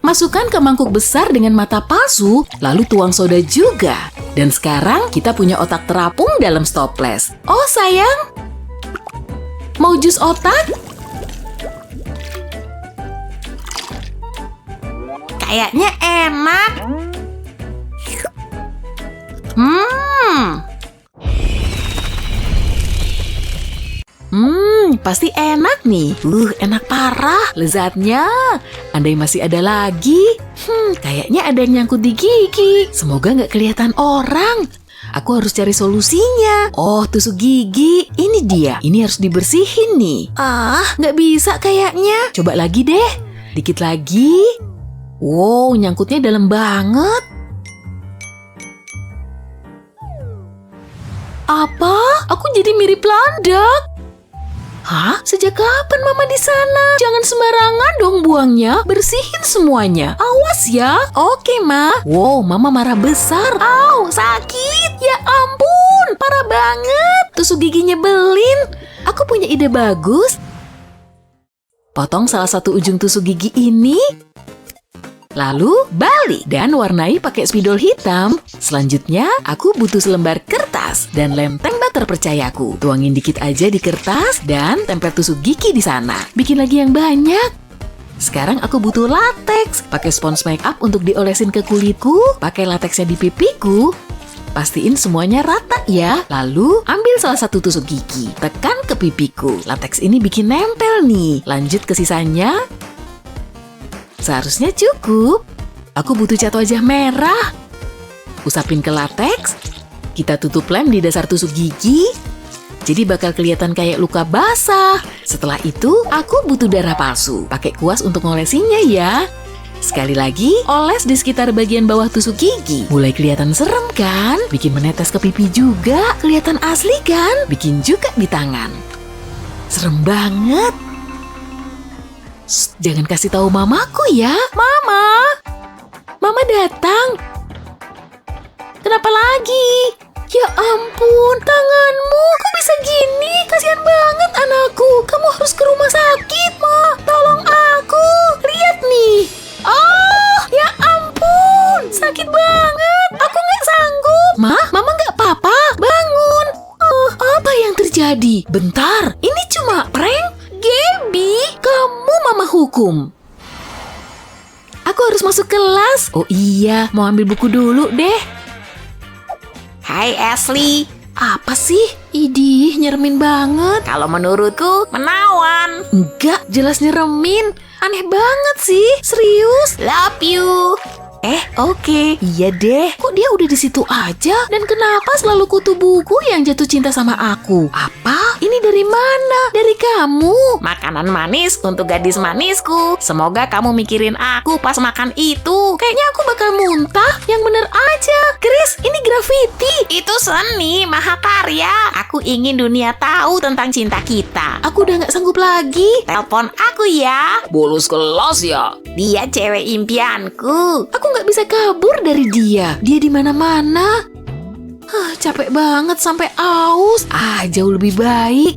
Masukkan ke mangkuk besar dengan mata palsu, lalu tuang soda juga. Dan sekarang kita punya otak terapung dalam stoples. Oh sayang, mau jus otak? Kayaknya enak. Pasti enak nih. Enak parah lezatnya. Andai masih ada lagi. Kayaknya ada yang nyangkut di gigi. Semoga nggak kelihatan orang. Aku harus cari solusinya. Oh, tusuk gigi. Ini dia. Ini harus dibersihin nih. Nggak bisa kayaknya. Coba lagi deh. Dikit lagi. Wow, nyangkutnya dalam banget. Apa? Aku jadi mirip landak. Hah? Sejak kapan mama di sana? Jangan sembarangan dong buangnya. Bersihin semuanya. Awas ya. Oke, Ma. Wow, mama marah besar. Au, sakit. Ya ampun, parah banget. Tusuk gigi nyebelin. Aku punya ide bagus. Potong salah satu ujung tusuk gigi ini. Lalu balik dan warnai pakai spidol hitam. Selanjutnya aku butuh selembar kertas dan lem tembak terpercayaku. Tuangin dikit aja di kertas dan tempel tusuk gigi di sana. Bikin lagi yang banyak. Sekarang aku butuh lateks. Pakai spons makeup untuk diolesin ke kulitku. Pakai lateksnya di pipiku. Pastiin semuanya rata ya. Lalu ambil salah satu tusuk gigi. Tekan ke pipiku. Lateks ini bikin nempel nih. Lanjut ke sisanya. Seharusnya cukup. Aku butuh cat wajah merah. Usapin ke lateks. Kita tutup lem di dasar tusuk gigi. Jadi bakal kelihatan kayak luka basah. Setelah itu, aku butuh darah palsu. Pakai kuas untuk ngolesinya ya. Sekali lagi, oles di sekitar bagian bawah tusuk gigi. Mulai kelihatan serem kan? Bikin menetes ke pipi juga. Kelihatan asli kan? Bikin juga di tangan. Serem banget. Shh, jangan kasih tahu mamaku ya. Mama! Mama datang. Kenapa lagi? Ya ampun, tanganmu kok bisa gini? Kasihan banget anakku. Kamu harus ke rumah sakit, Ma. Tolong aku. Lihat nih. Oh, ya ampun. Sakit banget. Aku nggak sanggup. Ma, Mama nggak apa-apa. Bangun. Apa yang terjadi? Bentar, ini cuma prank? Gaby, kamu Mama hukum. Aku harus masuk kelas. Oh iya, mau ambil buku dulu deh. Hai Ashley. Apa sih? Idih, nyeremin banget. Kalau menurutku, menawan. Enggak, jelas nyeremin. Aneh banget sih, serius. Love you. Oke. Iya deh. Kok dia udah di situ aja? Dan kenapa selalu kutu buku yang jatuh cinta sama aku? Apa? Ini dari mana? Dari kamu? Makanan manis untuk gadis manisku. Semoga kamu mikirin aku pas makan itu. Kayaknya aku bakal muntah. Yang bener aja. Chris, ini graffiti. Itu seni, mahakarya. Aku ingin dunia tahu tentang cinta kita. Aku udah gak sanggup lagi. Telepon aku ya. Bolos kelas ya? Dia cewek impianku. Aku nggak bisa kabur dari dia. Dia di mana-mana. Capek banget sampai aus. Jauh lebih baik.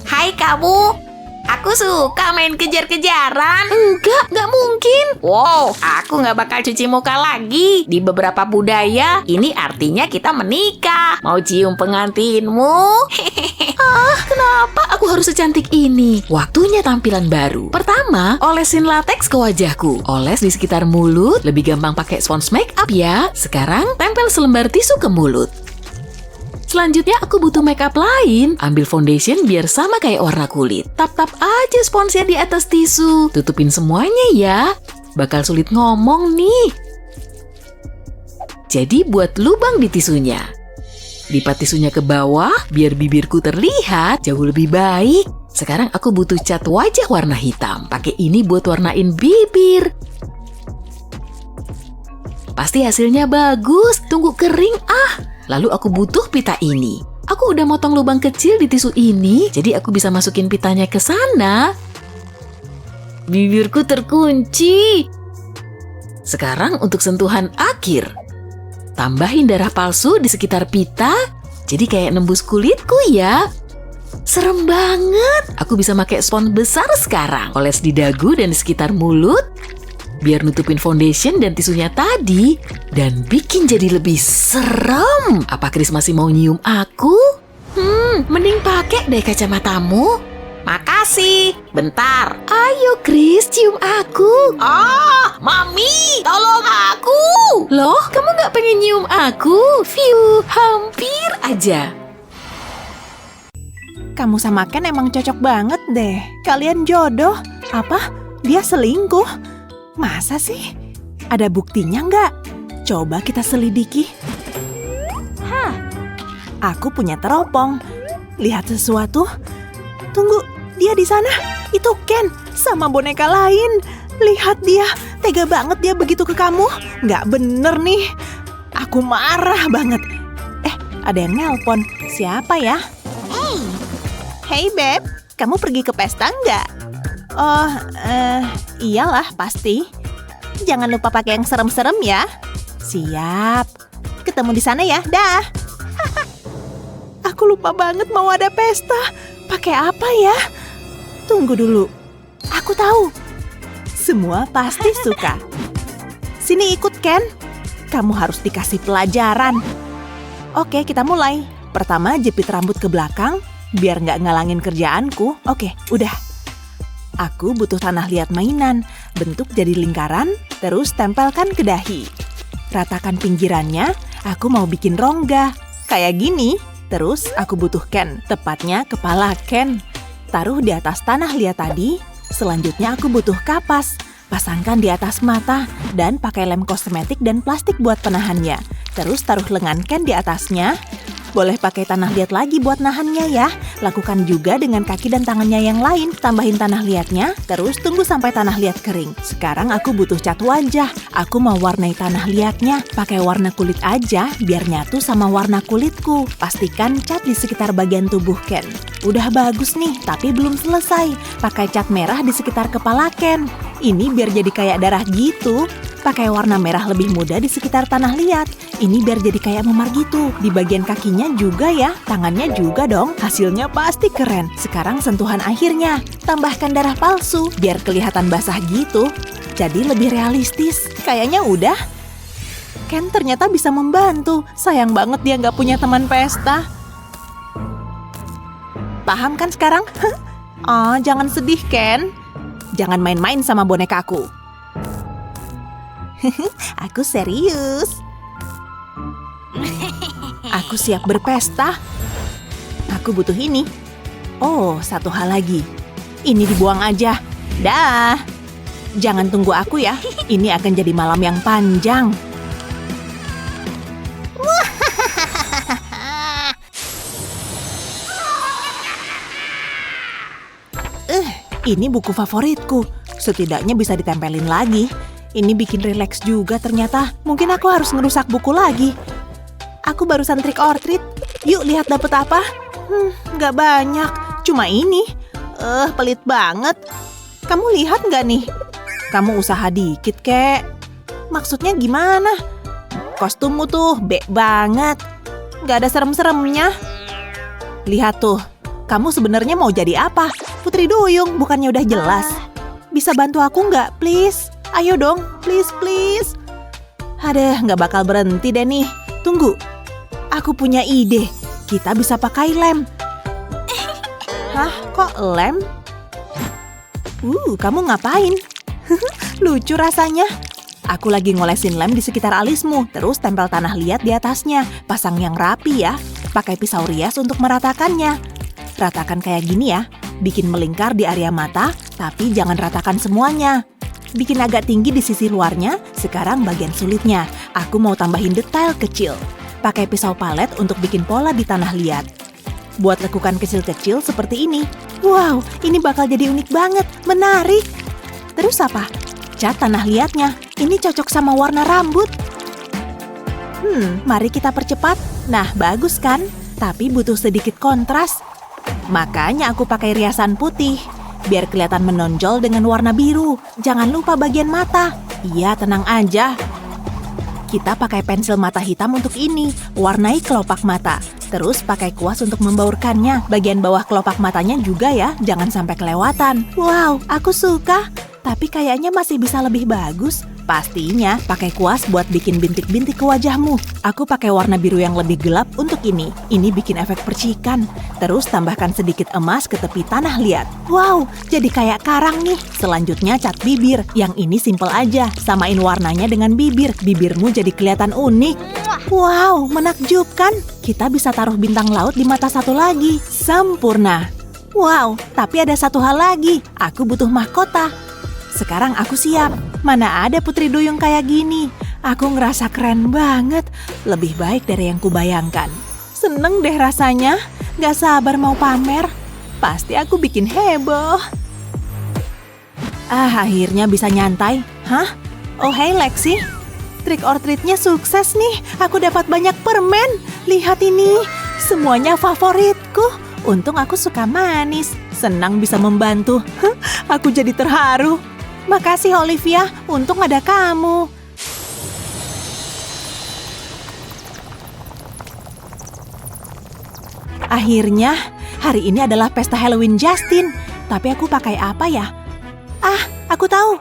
Hai kamu. Aku suka main kejar-kejaran. Nggak mungkin. Wow, aku nggak bakal cuci muka lagi. Di beberapa budaya, ini artinya kita menikah. Mau cium pengantinmu? Kenapa aku harus secantik ini? Waktunya tampilan baru. Pertama, olesin lateks ke wajahku. Oles di sekitar mulut. Lebih gampang pakai spons make up ya. Sekarang, tempel selembar tisu ke mulut. Selanjutnya aku butuh makeup lain. Ambil foundation biar sama kayak warna kulit. Tap-tap aja sponsnya di atas tisu. Tutupin semuanya ya. Bakal sulit ngomong nih. Jadi buat lubang di tisunya. Lipat tisunya ke bawah biar bibirku terlihat jauh lebih baik. Sekarang aku butuh cat wajah warna hitam. Pakai ini buat warnain bibir. Pasti hasilnya bagus. Tunggu kering Lalu aku butuh pita ini. Aku udah motong lubang kecil di tisu ini, jadi aku bisa masukin pitanya ke sana. Bibirku terkunci. Sekarang untuk sentuhan akhir. Tambahin darah palsu di sekitar pita, jadi kayak nembus kulitku ya. Serem banget. Aku bisa pakai spons besar sekarang. Oles di dagu dan di sekitar mulut. Biar nutupin foundation dan tisunya tadi. Dan bikin jadi lebih serem. Apa Chris masih mau nyium aku? Mending pakai deh kacamatamu. Makasih. Bentar. Ayo Chris, cium aku. Mami, tolong aku. Loh, kamu gak pengen nyium aku? Fiu, hampir aja. Kamu sama Ken emang cocok banget deh. Kalian jodoh. Apa? Dia selingkuh? Masa sih? Ada buktinya nggak? Coba kita selidiki. Aku punya teropong. Lihat sesuatu? Tunggu, dia di sana. Itu Ken sama boneka lain. Lihat dia, tega banget dia begitu ke kamu. Nggak bener nih. Aku marah banget. Ada yang nelpon. Siapa ya? Hey Beb, kamu pergi ke pesta nggak? Oh, iyalah pasti. Jangan lupa pakai yang serem-serem ya. Siap. Ketemu di sana ya, dah. Aku lupa banget mau ada pesta. Pakai apa ya? Tunggu dulu. Aku tahu. Semua pasti suka. Sini ikut Ken. Kamu harus dikasih pelajaran. Oke, kita mulai. Pertama jepit rambut ke belakang. Biar nggak ngalangin kerjaanku. Oke, udah. Aku butuh tanah liat mainan. Bentuk jadi lingkaran, terus tempelkan ke dahi. Ratakan pinggirannya, aku mau bikin rongga. Kayak gini. Terus aku butuh Ken, tepatnya kepala Ken. Taruh di atas tanah liat tadi. Selanjutnya aku butuh kapas. Pasangkan di atas mata dan pakai lem kosmetik dan plastik buat penahannya. Terus taruh lengan Ken di atasnya. Boleh pakai tanah liat lagi buat nahannya ya. Lakukan juga dengan kaki dan tangannya yang lain. Tambahin tanah liatnya, terus tunggu sampai tanah liat kering. Sekarang aku butuh cat wajah. Aku mau warnai tanah liatnya. Pakai warna kulit aja, biar nyatu sama warna kulitku. Pastikan cat di sekitar bagian tubuh Ken. Udah bagus nih, tapi belum selesai. Pakai cat merah di sekitar kepala Ken. Ini biar jadi kayak darah gitu. Pakai warna merah lebih muda di sekitar tanah liat. Ini biar jadi kayak memar gitu. Di bagian kakinya juga ya, tangannya juga dong. Hasilnya pasti keren. Sekarang sentuhan akhirnya. Tambahkan darah palsu, biar kelihatan basah gitu. Jadi lebih realistis. Kayaknya udah. Ken ternyata bisa membantu. Sayang banget dia nggak punya teman pesta. Paham kan sekarang? Oh, jangan sedih Ken. Jangan main-main sama bonekaku. Aku serius. Aku siap berpesta. Aku butuh ini. Oh, satu hal lagi. Ini dibuang aja. Dah. Jangan tunggu aku ya. Ini akan jadi malam yang panjang. Ini buku favoritku. Setidaknya bisa ditempelin lagi. Ini bikin rileks juga ternyata. Mungkin aku harus ngerusak buku lagi. Aku barusan trick or treat. Yuk lihat dapet apa. Nggak banyak. Cuma ini. Pelit banget. Kamu lihat nggak nih? Kamu usaha dikit, kek. Maksudnya gimana? Kostummu tuh bek banget. Nggak ada serem-seremnya. Lihat tuh. Kamu sebenarnya mau jadi apa? Putri Duyung, bukannya udah jelas. Bisa bantu aku nggak, please? Ayo dong, please, please. Aduh, nggak bakal berhenti deh nih. Tunggu, aku punya ide. Kita bisa pakai lem. Hah, kok lem? Kamu ngapain? Lucu rasanya. Aku lagi ngolesin lem di sekitar alismu, terus tempel tanah liat di atasnya. Pasang yang rapi ya. Pakai pisau rias untuk meratakannya. Ratakan kayak gini ya. Bikin melingkar di area mata, tapi jangan ratakan semuanya. Bikin agak tinggi di sisi luarnya, sekarang bagian sulitnya. Aku mau tambahin detail kecil. Pakai pisau palet untuk bikin pola di tanah liat. Buat lekukan kecil-kecil seperti ini. Wow, ini bakal jadi unik banget, menarik. Terus apa? Cat tanah liatnya. Ini cocok sama warna rambut. Mari kita percepat. Nah, bagus kan? Tapi butuh sedikit kontras. Makanya aku pakai riasan putih. Biar kelihatan menonjol dengan warna biru. Jangan lupa bagian mata. Iya, tenang aja. Kita pakai pensil mata hitam untuk ini. Warnai kelopak mata. Terus pakai kuas untuk membaurkannya. Bagian bawah kelopak matanya juga ya. Jangan sampai kelewatan. Wow, aku suka. Tapi kayaknya masih bisa lebih bagus. Pastinya pakai kuas buat bikin bintik-bintik ke wajahmu. Aku pakai warna biru yang lebih gelap untuk ini. Ini bikin efek percikan. Terus tambahkan sedikit emas ke tepi tanah liat. Wow, jadi kayak karang nih. Selanjutnya cat bibir. Yang ini simple aja. Samain warnanya dengan bibir. Bibirmu jadi kelihatan unik. Wow, menakjubkan. Kita bisa taruh bintang laut di mata satu lagi. Sempurna. Wow, tapi ada satu hal lagi. Aku butuh mahkota. Sekarang aku siap. Mana ada Putri Duyung kayak gini. Aku ngerasa keren banget. Lebih baik dari yang kubayangkan. Seneng deh rasanya. Gak sabar mau pamer. Pasti aku bikin heboh. Akhirnya bisa nyantai. Hah? Oh hey Lexi. Trick or treatnya sukses nih. Aku dapat banyak permen. Lihat ini. Semuanya favoritku. Untung aku suka manis. Senang bisa membantu. Aku jadi terharu. Makasih Olivia, untung ada kamu. Akhirnya, hari ini adalah pesta Halloween Justin. Tapi aku pakai apa ya? Aku tahu.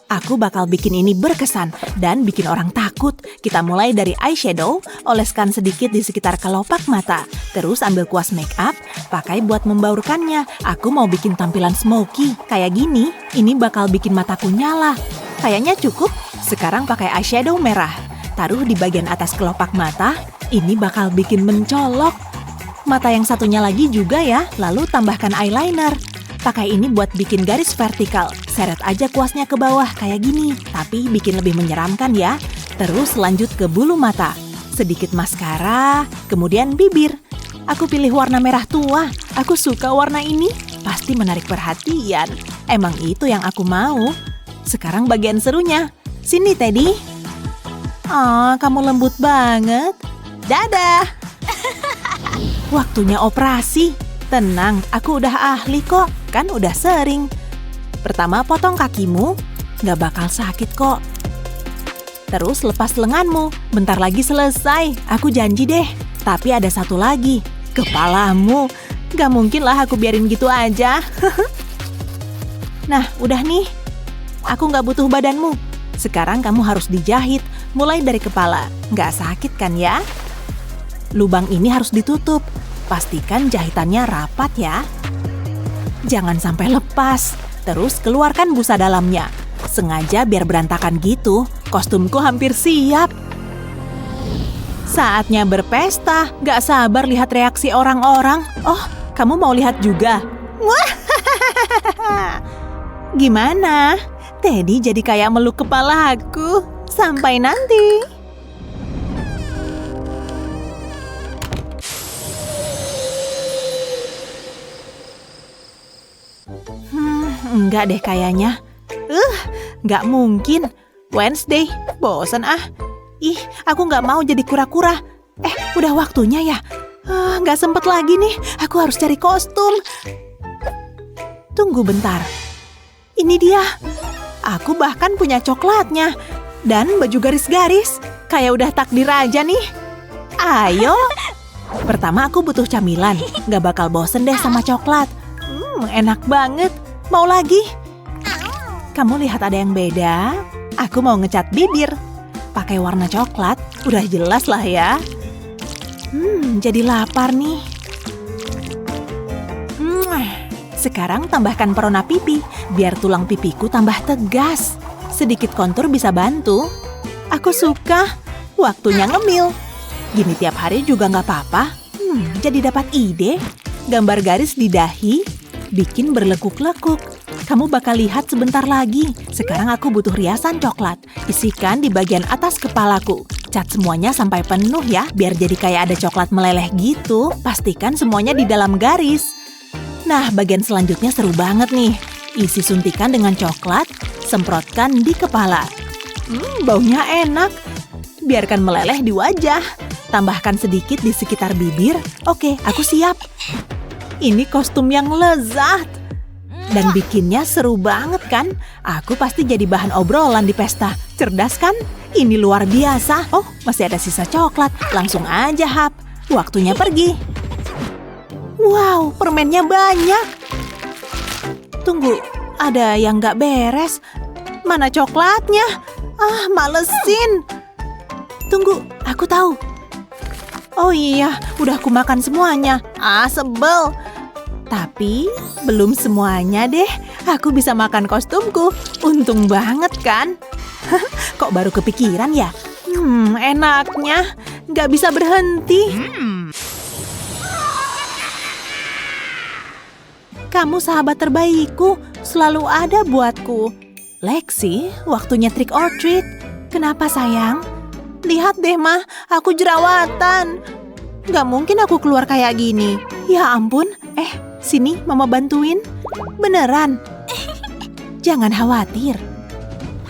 Aku bakal bikin ini berkesan dan bikin orang takut. Kita mulai dari eyeshadow, oleskan sedikit di sekitar kelopak mata. Terus ambil kuas make up, pakai buat membaurkannya. Aku mau bikin tampilan smoky. Kayak gini, ini bakal bikin mataku nyala. Kayaknya cukup. Sekarang pakai eyeshadow merah. Taruh di bagian atas kelopak mata. Ini bakal bikin mencolok. Mata yang satunya lagi juga ya, lalu tambahkan eyeliner. Pakai ini buat bikin garis vertikal. Seret aja kuasnya ke bawah kayak gini, tapi bikin lebih menyeramkan ya. Terus lanjut ke bulu mata. Sedikit maskara, kemudian bibir. Aku pilih warna merah tua. Aku suka warna ini. Pasti menarik perhatian. Emang itu yang aku mau. Sekarang bagian serunya. Sini, Teddy. Oh, kamu lembut banget. Dadah. Waktunya operasi. Tenang, aku udah ahli kok. Kan udah sering. Pertama potong kakimu. Nggak bakal sakit kok. Terus lepas lenganmu. Bentar lagi selesai. Aku janji deh. Tapi ada satu lagi. Kepalamu. Nggak mungkin lah aku biarin gitu aja. Nah, udah nih. Aku nggak butuh badanmu. Sekarang kamu harus dijahit. Mulai dari kepala. Nggak sakit kan ya? Lubang ini harus ditutup. Pastikan jahitannya rapat ya. Jangan sampai lepas. Terus keluarkan busa dalamnya. Sengaja biar berantakan gitu. Kostumku hampir siap. Saatnya berpesta. Gak sabar lihat reaksi orang-orang. Oh, kamu mau lihat juga? Wah, gimana? Teddy jadi kayak meluk kepala aku. Sampai nanti. Enggak deh kayaknya. Nggak mungkin. Wednesday, bosan ah. Ih, aku nggak mau jadi kura-kura. Udah waktunya ya. Nggak sempet lagi nih. Aku harus cari kostum. Tunggu bentar. Ini dia. Aku bahkan punya coklatnya. Dan baju garis-garis. Kayak udah takdir aja nih. Ayo. Pertama aku butuh camilan. Nggak bakal bosen deh sama coklat. Enak banget. Mau lagi? Kamu lihat ada yang beda? Aku mau ngecat bibir. Pakai warna coklat, udah jelas lah ya. Jadi lapar nih. Sekarang tambahkan perona pipi, biar tulang pipiku tambah tegas. Sedikit kontur bisa bantu. Aku suka. Waktunya ngemil. Gini tiap hari juga nggak apa-apa. Jadi dapat ide. Gambar garis di dahi. Bikin berlekuk-lekuk. Kamu bakal lihat sebentar lagi. Sekarang aku butuh riasan coklat. Isikan di bagian atas kepalaku. Cat semuanya sampai penuh ya, biar jadi kayak ada coklat meleleh gitu. Pastikan semuanya di dalam garis. Nah, bagian selanjutnya seru banget nih. Isi suntikan dengan coklat, semprotkan di kepala. Baunya enak. Biarkan meleleh di wajah. Tambahkan sedikit di sekitar bibir. Oke, aku siap. Ini kostum yang lezat. Dan bikinnya seru banget kan? Aku pasti jadi bahan obrolan di pesta. Cerdas kan? Ini luar biasa. Oh, masih ada sisa coklat. Langsung aja, Hap. Waktunya pergi. Wow, permennya banyak. Tunggu, ada yang nggak beres. Mana coklatnya? Malesin. Tunggu, aku tahu. Oh iya, udah aku makan semuanya. Sebel. Tapi belum semuanya deh. Aku bisa makan kostumku. Untung banget kan? Kok baru kepikiran ya? Enaknya. Nggak bisa berhenti. Kamu sahabat terbaikku. Selalu ada buatku. Lexi, waktunya trick or treat. Kenapa sayang? Lihat deh, Mah. Aku jerawatan. Nggak mungkin aku keluar kayak gini. Ya ampun. Sini, Mama bantuin. Beneran. Jangan khawatir.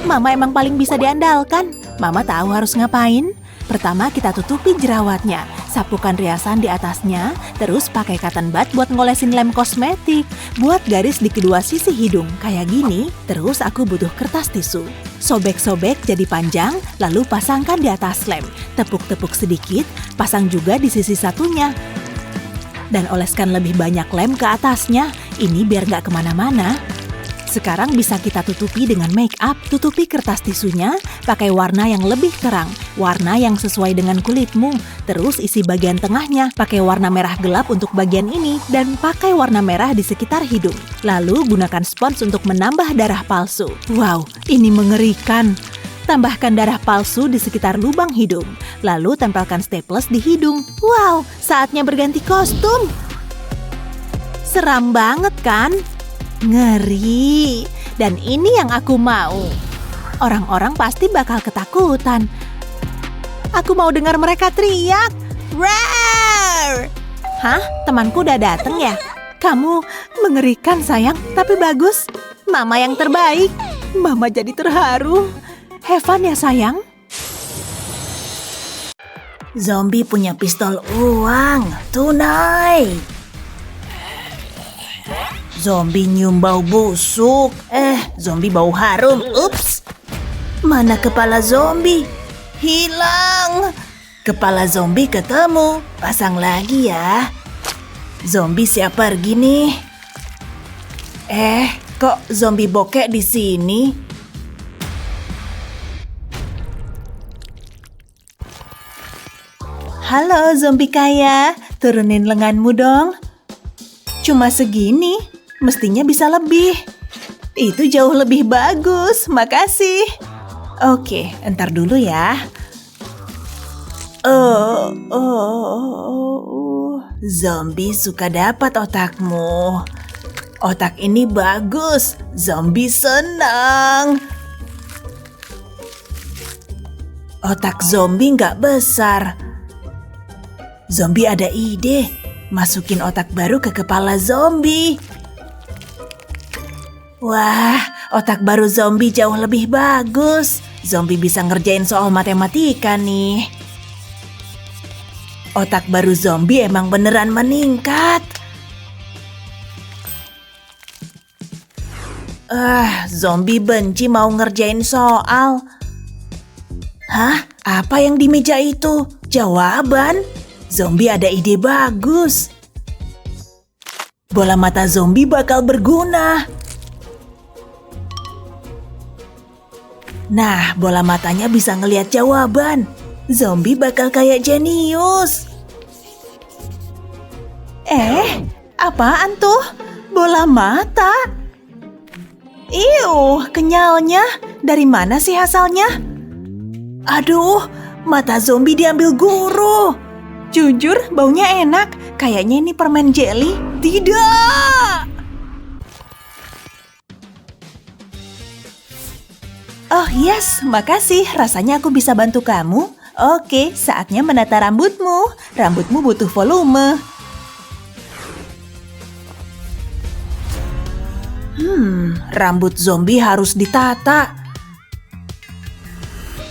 Mama emang paling bisa diandalkan. Mama tahu harus ngapain. Pertama, kita tutupi jerawatnya. Sapukan riasan di atasnya. Terus pakai cotton bud buat ngolesin lem kosmetik. Buat garis di kedua sisi hidung. Kayak gini. Terus aku butuh kertas tisu. Sobek-sobek jadi panjang. Lalu pasangkan di atas lem. Tepuk-tepuk sedikit. Pasang juga di sisi satunya. Dan oleskan lebih banyak lem ke atasnya. Ini biar nggak kemana-mana. Sekarang bisa kita tutupi dengan make up. Tutupi kertas tisunya, pakai warna yang lebih terang. Warna yang sesuai dengan kulitmu. Terus isi bagian tengahnya, pakai warna merah gelap untuk bagian ini. Dan pakai warna merah di sekitar hidung. Lalu gunakan spons untuk menambah darah palsu. Wow, ini mengerikan. Tambahkan darah palsu di sekitar lubang hidung. Lalu tempelkan staples di hidung. Wow, saatnya berganti kostum. Seram banget kan? Ngeri. Dan ini yang aku mau. Orang-orang pasti bakal ketakutan. Aku mau dengar mereka teriak. Roar! Hah? Temanku udah dateng ya? Kamu mengerikan sayang, tapi bagus. Mama yang terbaik. Mama jadi terharu. Have fun ya sayang. Zombie punya pistol uang. Tunai. Zombie nyium bau busuk. Zombie bau harum. Ups. Mana kepala zombie? Hilang. Kepala zombie ketemu. Pasang lagi ya. Zombie siap pergi nih. Kok zombie bokek di sini? Halo zombie kaya, turunin lenganmu dong. Cuma segini, mestinya bisa lebih. Itu jauh lebih bagus, makasih. Oke, entar dulu ya. Zombie suka dapat otakmu. Otak ini bagus, zombie senang. Otak zombie nggak besar. Zombie ada ide, masukin otak baru ke kepala zombie. Wah, otak baru zombie jauh lebih bagus. Zombie bisa ngerjain soal matematika nih. Otak baru zombie emang beneran meningkat. Zombie benci mau ngerjain soal. Hah? Apa yang di meja itu? Jawaban? Zombie ada ide bagus. Bola mata zombie bakal berguna. Nah, bola matanya bisa ngelihat jawaban. Zombie bakal kayak jenius. Apaan tuh? Bola mata? Kenyalnya. Dari mana sih asalnya? Aduh, mata zombie diambil guru. Jujur, baunya enak. Kayaknya ini permen jelly. Tidak! Oh yes, makasih. Rasanya aku bisa bantu kamu. Oke, saatnya menata rambutmu. Rambutmu butuh volume. Rambut zombie harus ditata.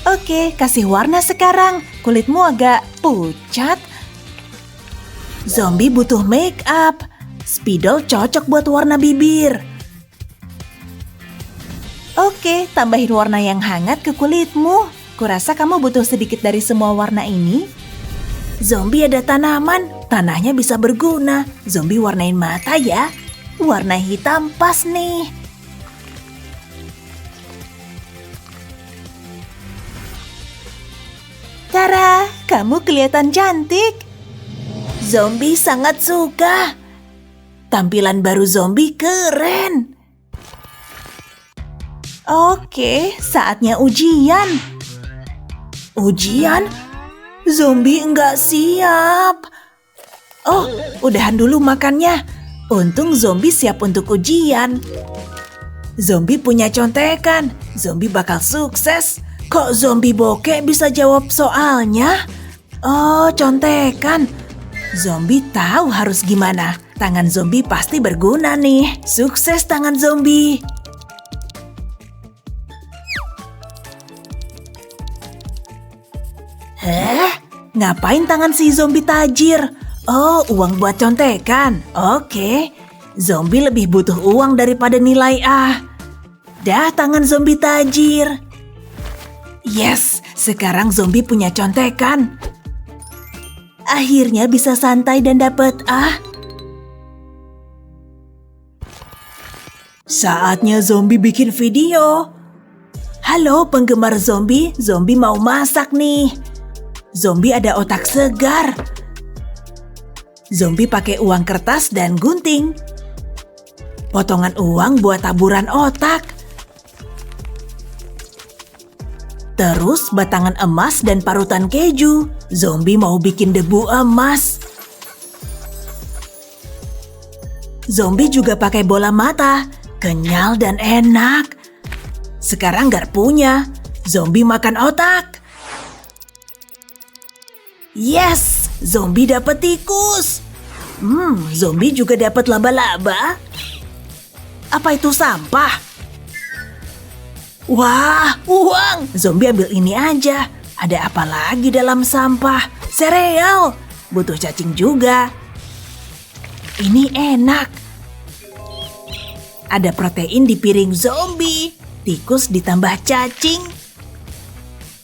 Oke, kasih warna sekarang. Kulitmu agak pucat. Zombie butuh make up. Spidol cocok buat warna bibir. Oke, tambahin warna yang hangat ke kulitmu. Kurasa kamu butuh sedikit dari semua warna ini. Zombie ada tanaman, tanahnya bisa berguna. Zombie warnain mata ya. Warna hitam pas nih. Tara, kamu kelihatan cantik. Zombie sangat suka. Tampilan baru zombie keren. Oke, saatnya ujian. Ujian? Zombie enggak siap. Oh, udahan dulu makannya. Untung zombie siap untuk ujian. Zombie punya contekan. Zombie bakal sukses. Kok zombie bokek bisa jawab soalnya? Oh, contekan. Zombie tahu harus gimana. Tangan zombie pasti berguna nih. Sukses tangan zombie. Ngapain tangan si zombie tajir? Oh, uang buat contekan. Oke. Zombie lebih butuh uang daripada nilai A. Dah tangan zombie tajir. Yes, sekarang zombie punya contekan. Akhirnya bisa santai dan dapat A. Saatnya zombie bikin video. Halo penggemar zombie, zombie mau masak nih. Zombie ada otak segar. Zombie pakai uang kertas dan gunting. Potongan uang buat taburan otak. Terus batangan emas dan parutan keju. Zombie mau bikin debu emas. Zombie juga pakai bola mata. Kenyal dan enak. Sekarang nggak punya. Zombie makan otak. Yes, zombie dapat tikus. Zombie juga dapat laba-laba. Apa itu sampah? Wah, uang. Zombie ambil ini aja. Ada apa lagi dalam sampah? Sereal. Butuh cacing juga. Ini enak. Ada protein di piring zombie. Tikus ditambah cacing.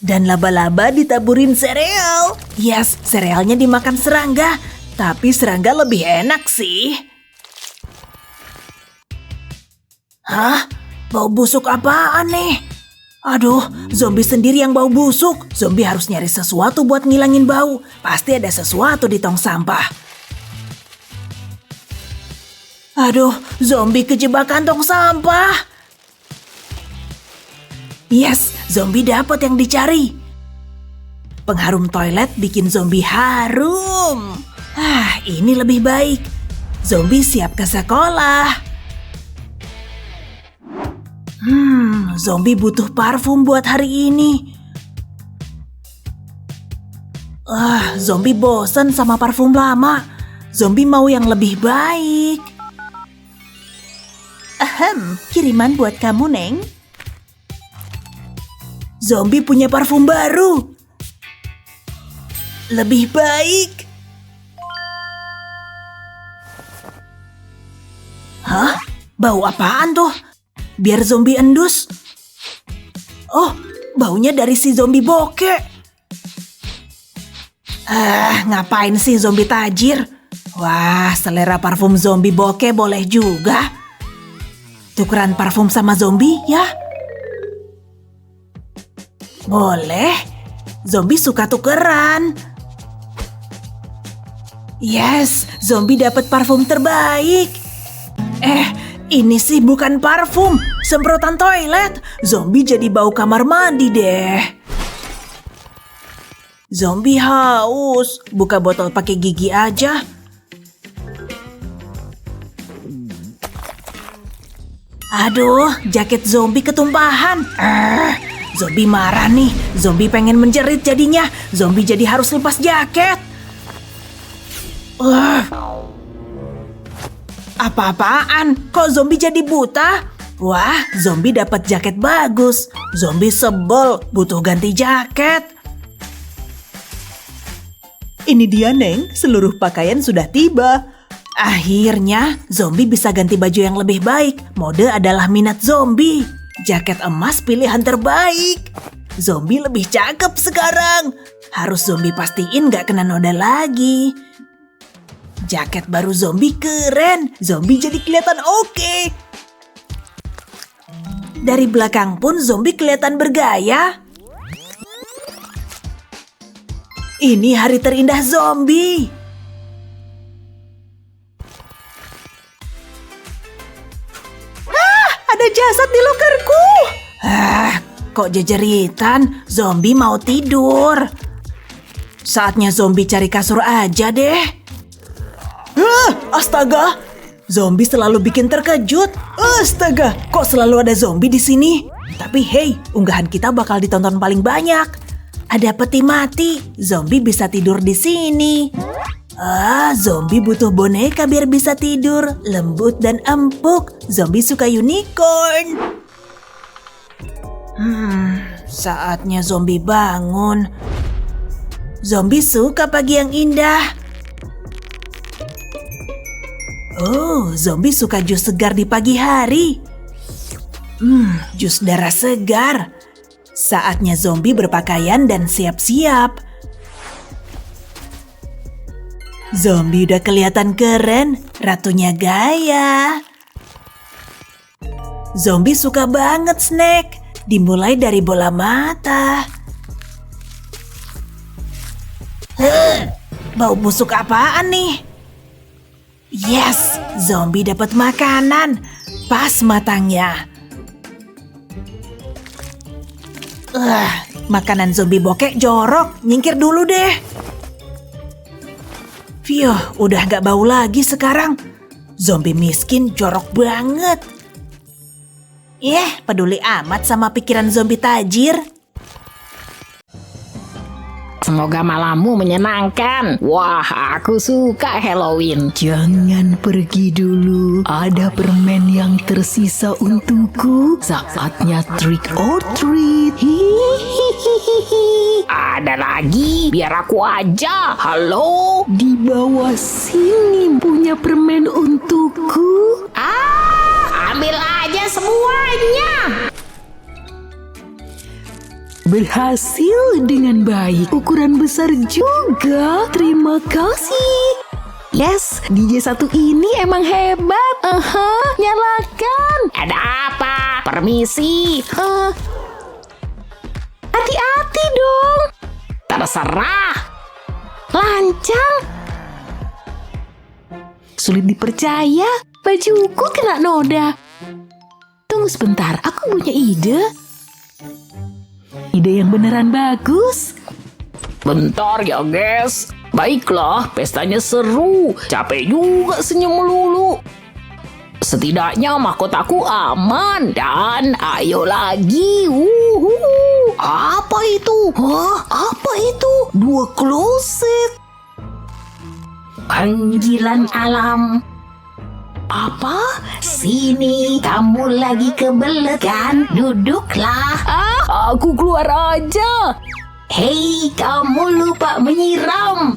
Dan laba-laba ditaburin sereal. Yes, serealnya dimakan serangga. Tapi serangga lebih enak sih. Hah? Bau busuk apaan nih? Aduh, zombie sendiri yang bau busuk. Zombie harus nyari sesuatu buat ngilangin bau. Pasti ada sesuatu di tong sampah. Aduh, zombie kejebak kantong sampah. Yes, zombie dapat yang dicari. Pengharum toilet bikin zombie harum. Ini lebih baik. Zombie siap ke sekolah. Zombie butuh parfum buat hari ini. Zombie bosan sama parfum lama. Zombie mau yang lebih baik. Kiriman buat kamu, Neng. Zombie punya parfum baru. Lebih baik. Hah? Bau apaan tuh? Biar zombie endus. Oh, baunya dari si zombie bokeh. Ngapain sih zombie tajir? Wah, selera parfum zombie bokeh boleh juga. Tukeran parfum sama zombie ya? Boleh. Zombie suka tukeran. Yes, zombie dapat parfum terbaik. Ini sih bukan parfum, semprotan toilet. Zombie jadi bau kamar mandi deh. Zombie haus, buka botol pakai gigi aja. Aduh, jaket zombie ketumpahan. Zombie marah nih. Zombie pengen menjerit jadinya. Zombie jadi harus lepas jaket. Apa-apaan? Kok zombie jadi buta? Wah, zombie dapat jaket bagus. Zombie sebel, butuh ganti jaket. Ini dia, Neng. Seluruh pakaian sudah tiba. Akhirnya, zombie bisa ganti baju yang lebih baik. Mode adalah minat zombie. Jaket emas pilihan terbaik. Zombie lebih cakep sekarang. Harus zombie pastiin gak kena noda lagi. Jaket baru zombie keren. Zombie jadi kelihatan oke. Dari belakang pun zombie kelihatan bergaya. Ini hari terindah zombie. Ada jasad di lokerku. Kok jejeritan? Zombie mau tidur. Saatnya zombie cari kasur aja deh. Astaga, zombie selalu bikin terkejut. Astaga, kok selalu ada zombie di sini? Tapi hey, unggahan kita bakal ditonton paling banyak. Ada peti mati, zombie bisa tidur di sini. Zombie butuh boneka biar bisa tidur. Lembut dan empuk. Zombie suka unicorn. Saatnya zombie bangun. Zombie suka pagi yang indah. Zombie suka jus segar di pagi hari. Jus darah segar. Saatnya zombie berpakaian dan siap-siap. Zombie udah kelihatan keren, ratunya gaya. Zombie suka banget snack, dimulai dari bola mata. Bau busuk apaan nih? Yes, zombie dapat makanan. Pas matangnya. Makanan zombie bokek jorok. Nyingkir dulu deh. Udah gak bau lagi sekarang. Zombie miskin jorok banget. Peduli amat sama pikiran zombie tajir. Semoga malammu menyenangkan. Wah, aku suka Halloween. Jangan pergi dulu. Ada permen yang tersisa untukku. Saatnya trick or treat. Hihihihi. Ada lagi? Biar aku aja. Halo? Di bawah sini punya permen untukku. Ambil aja semuanya. Berhasil dengan baik. Ukuran besar juga. Terima kasih. Yes, DJ satu ini emang hebat. Nyalakan. Ada apa? Permisi. Hati-hati dong. Terserah. Lancang. Sulit dipercaya. Bajuku kena noda. Tunggu sebentar, aku punya ide. Ide yang beneran bagus. Bentar ya, guys. Baiklah, pestanya seru. Capek juga senyum melulu. Setidaknya mahkotaku aman. Dan ayo lagi. Apa itu? Apa itu? 2 kloset. Panggilan alam. Apa? Sini, kamu lagi kebelet kan? Duduklah. Aku keluar aja. Hei, kamu lupa menyiram.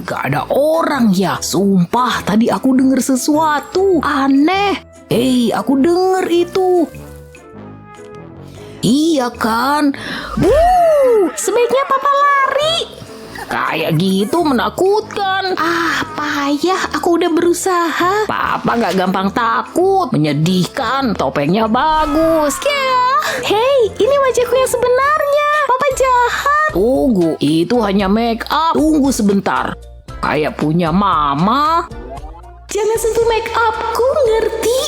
Gak ada orang ya. Sumpah, tadi aku denger sesuatu aneh. Hei, aku denger itu. Iya kan? Sebaiknya papa lari. Kayak gitu menakutkan. Payah, aku udah berusaha. Papa gak gampang takut. Menyedihkan, topengnya bagus. Hei, ini wajahku yang sebenarnya. Papa jahat. Tunggu, itu hanya make up. Tunggu sebentar. Kayak punya mama. Jangan sentuh make upku, ngerti?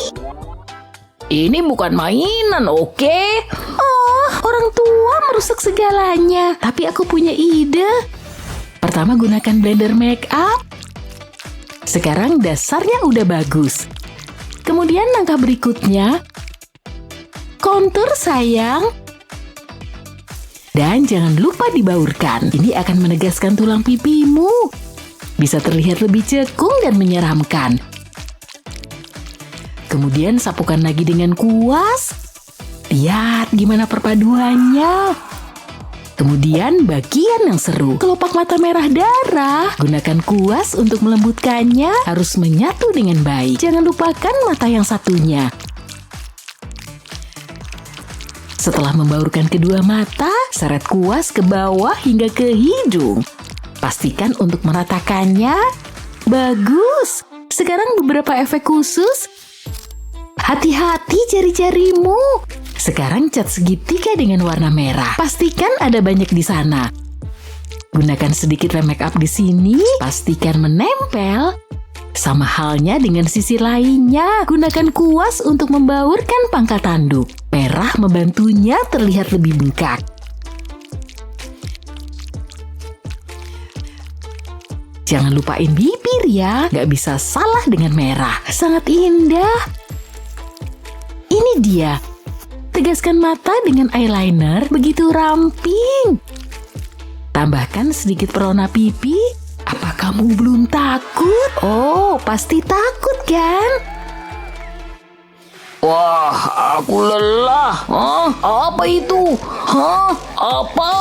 Ini bukan mainan, oke? Orang tua merusak segalanya. Tapi aku punya ide. Pertama gunakan blender make up. Sekarang dasarnya udah bagus. Kemudian langkah berikutnya, kontur sayang. Dan jangan lupa dibaurkan. Ini akan menegaskan tulang pipimu. Bisa terlihat lebih cekung dan menyeramkan. Kemudian sapukan lagi dengan kuas. Lihat gimana perpaduannya. Kemudian bagian yang seru, kelopak mata merah darah. Gunakan kuas untuk melembutkannya, harus menyatu dengan baik. Jangan lupakan mata yang satunya. Setelah membaurkan kedua mata, seret kuas ke bawah hingga ke hidung. Pastikan untuk meratakannya. Bagus. Sekarang beberapa efek khusus. Hati-hati jari-jarimu. Sekarang cat segitiga dengan warna merah. Pastikan ada banyak di sana. Gunakan sedikit lem make up di sini. Pastikan menempel. Sama halnya dengan sisi lainnya. Gunakan kuas untuk membaurkan pangkal tanduk. Merah membantunya terlihat lebih bengkak. Jangan lupain bibir ya. Gak bisa salah dengan merah. Sangat indah. Ini dia. Tegaskan mata dengan eyeliner, begitu ramping. Tambahkan sedikit perona pipi. Apa kamu belum takut? Oh, pasti takut kan? Wah, aku lelah. Apa itu? Apa?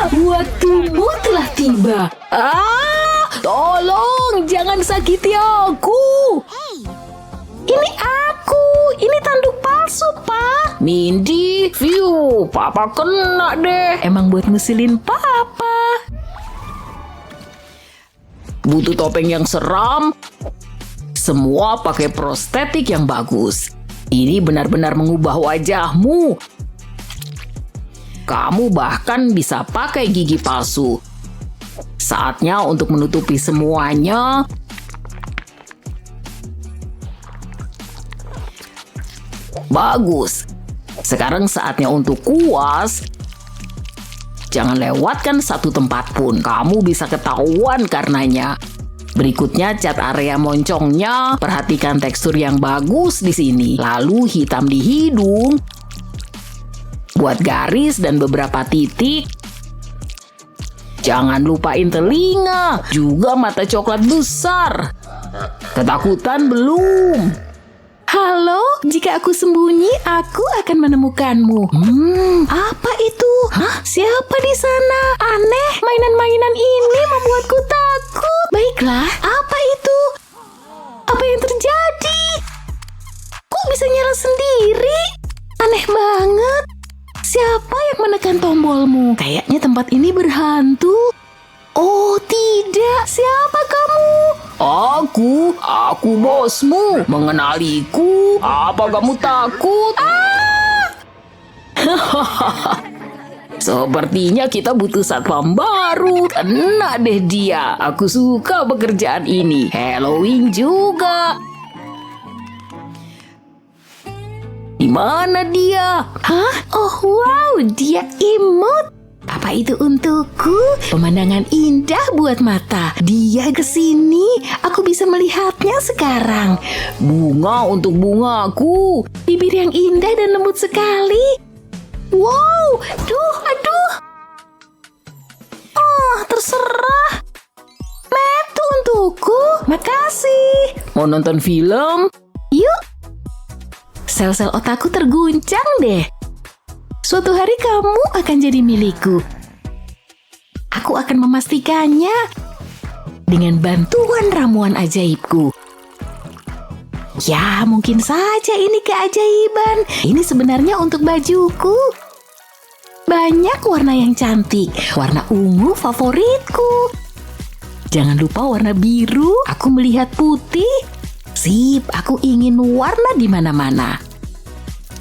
Waktumu telah tiba. Tolong, jangan sakiti aku. Ini aku. Ini tanduk palsu, Pak. Mindy, Papa kena deh. Emang buat ngusilin Papa. Butuh topeng yang seram. Semua pakai prostetik yang bagus. Ini benar-benar mengubah wajahmu. Kamu bahkan bisa pakai gigi palsu. Saatnya untuk menutupi semuanya. Bagus. Sekarang saatnya untuk kuas. Jangan lewatkan satu tempat pun. Kamu bisa ketahuan karenanya. Berikutnya cat area moncongnya. Perhatikan tekstur yang bagus di sini. Lalu hitam di hidung. Buat garis dan beberapa titik. Jangan lupain telinga, juga mata coklat besar. Ketakutan belum? Halo, jika aku sembunyi, aku akan menemukanmu. Apa itu? Hah? Siapa di sana? Aneh, mainan-mainan ini membuatku takut. Baiklah, apa itu? Apa yang terjadi? Kok bisa nyala sendiri? Aneh banget. Siapa yang menekan tombolmu? Kayaknya tempat ini berhantu. Oh tidak, siapa kamu? Aku bosmu. Mengenaliku? Apa kamu takut? Sepertinya kita butuh satpam baru. Kena deh dia. Aku suka pekerjaan ini. Halloween juga. Di mana dia? Hah? Oh wow, dia imut. Apa itu untukku? Pemandangan indah buat mata. Dia kesini. Aku bisa melihatnya sekarang. Bunga untuk bungaku. Bibir yang indah dan lembut sekali. Wow, aduh. Oh, terserah. Metu untukku. Makasih. Mau nonton film? Yuk. Sel-sel otakku terguncang deh. Suatu hari kamu akan jadi milikku. Aku akan memastikannya dengan bantuan ramuan ajaibku. Ya, mungkin saja ini keajaiban. Ini sebenarnya untuk bajuku. Banyak warna yang cantik. Warna ungu favoritku. Jangan lupa warna biru. Aku melihat putih. Sip, aku ingin warna di mana-mana.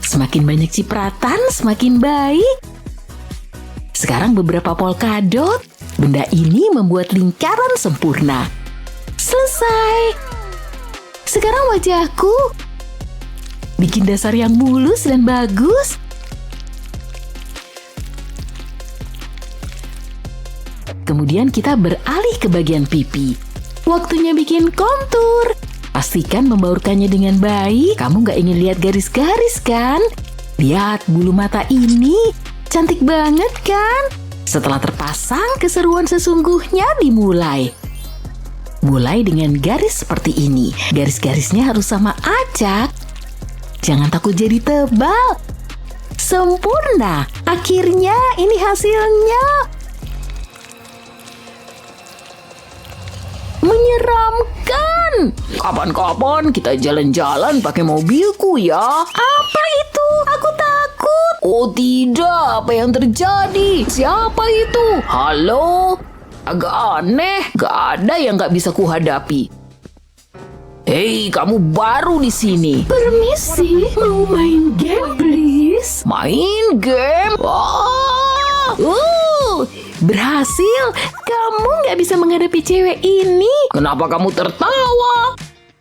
Semakin banyak cipratan, semakin baik. Sekarang beberapa polkadot. Benda ini membuat lingkaran sempurna. Selesai. Sekarang wajahku. Bikin dasar yang mulus dan bagus. Kemudian kita beralih ke bagian pipi. Waktunya bikin kontur. Pastikan membaurkannya dengan baik. Kamu gak ingin lihat garis-garis kan? Lihat bulu mata ini. Cantik banget kan? Setelah terpasang, keseruan sesungguhnya dimulai. Mulai dengan garis seperti ini. Garis-garisnya harus sama acak. Jangan takut jadi tebal. Sempurna. Akhirnya ini hasilnya. Menyeramkan. Kapan-kapan kita jalan-jalan pakai mobilku ya. Apa itu? Aku takut. Oh tidak, apa yang terjadi? Siapa itu? Halo? Agak aneh, gak ada yang gak bisa kuhadapi. Hei, kamu baru di sini. Permisi, mau main game please? Main game? Berhasil. Kamu gak bisa menghadapi cewek ini. Kenapa kamu tertawa?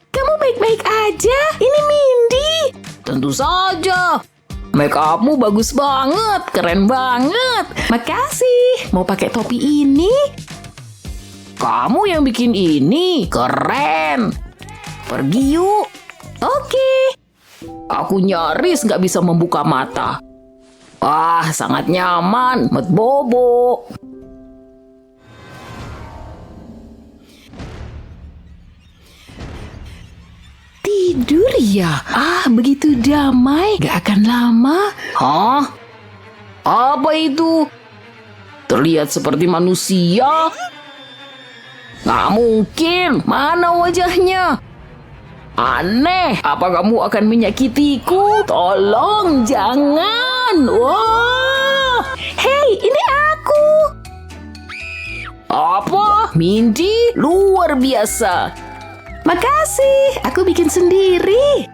Kamu baik-baik aja. Ini Mindy. Tentu saja. Make upmu bagus banget. Keren banget. Makasih. Mau pakai topi ini? Kamu yang bikin ini. Keren. Pergi yuk. Oke. Aku nyaris gak bisa membuka mata. Wah, sangat nyaman. Met bobo. Tidur ya? Begitu damai. Gak akan lama. Hah? Apa itu? Terlihat seperti manusia. Gak mungkin. Mana wajahnya? Aneh. Apa kamu akan menyakitiku? Tolong, jangan. Wah. Hei, ini aku. Apa? Mindy? Luar biasa. Makasih, aku bikin sendiri.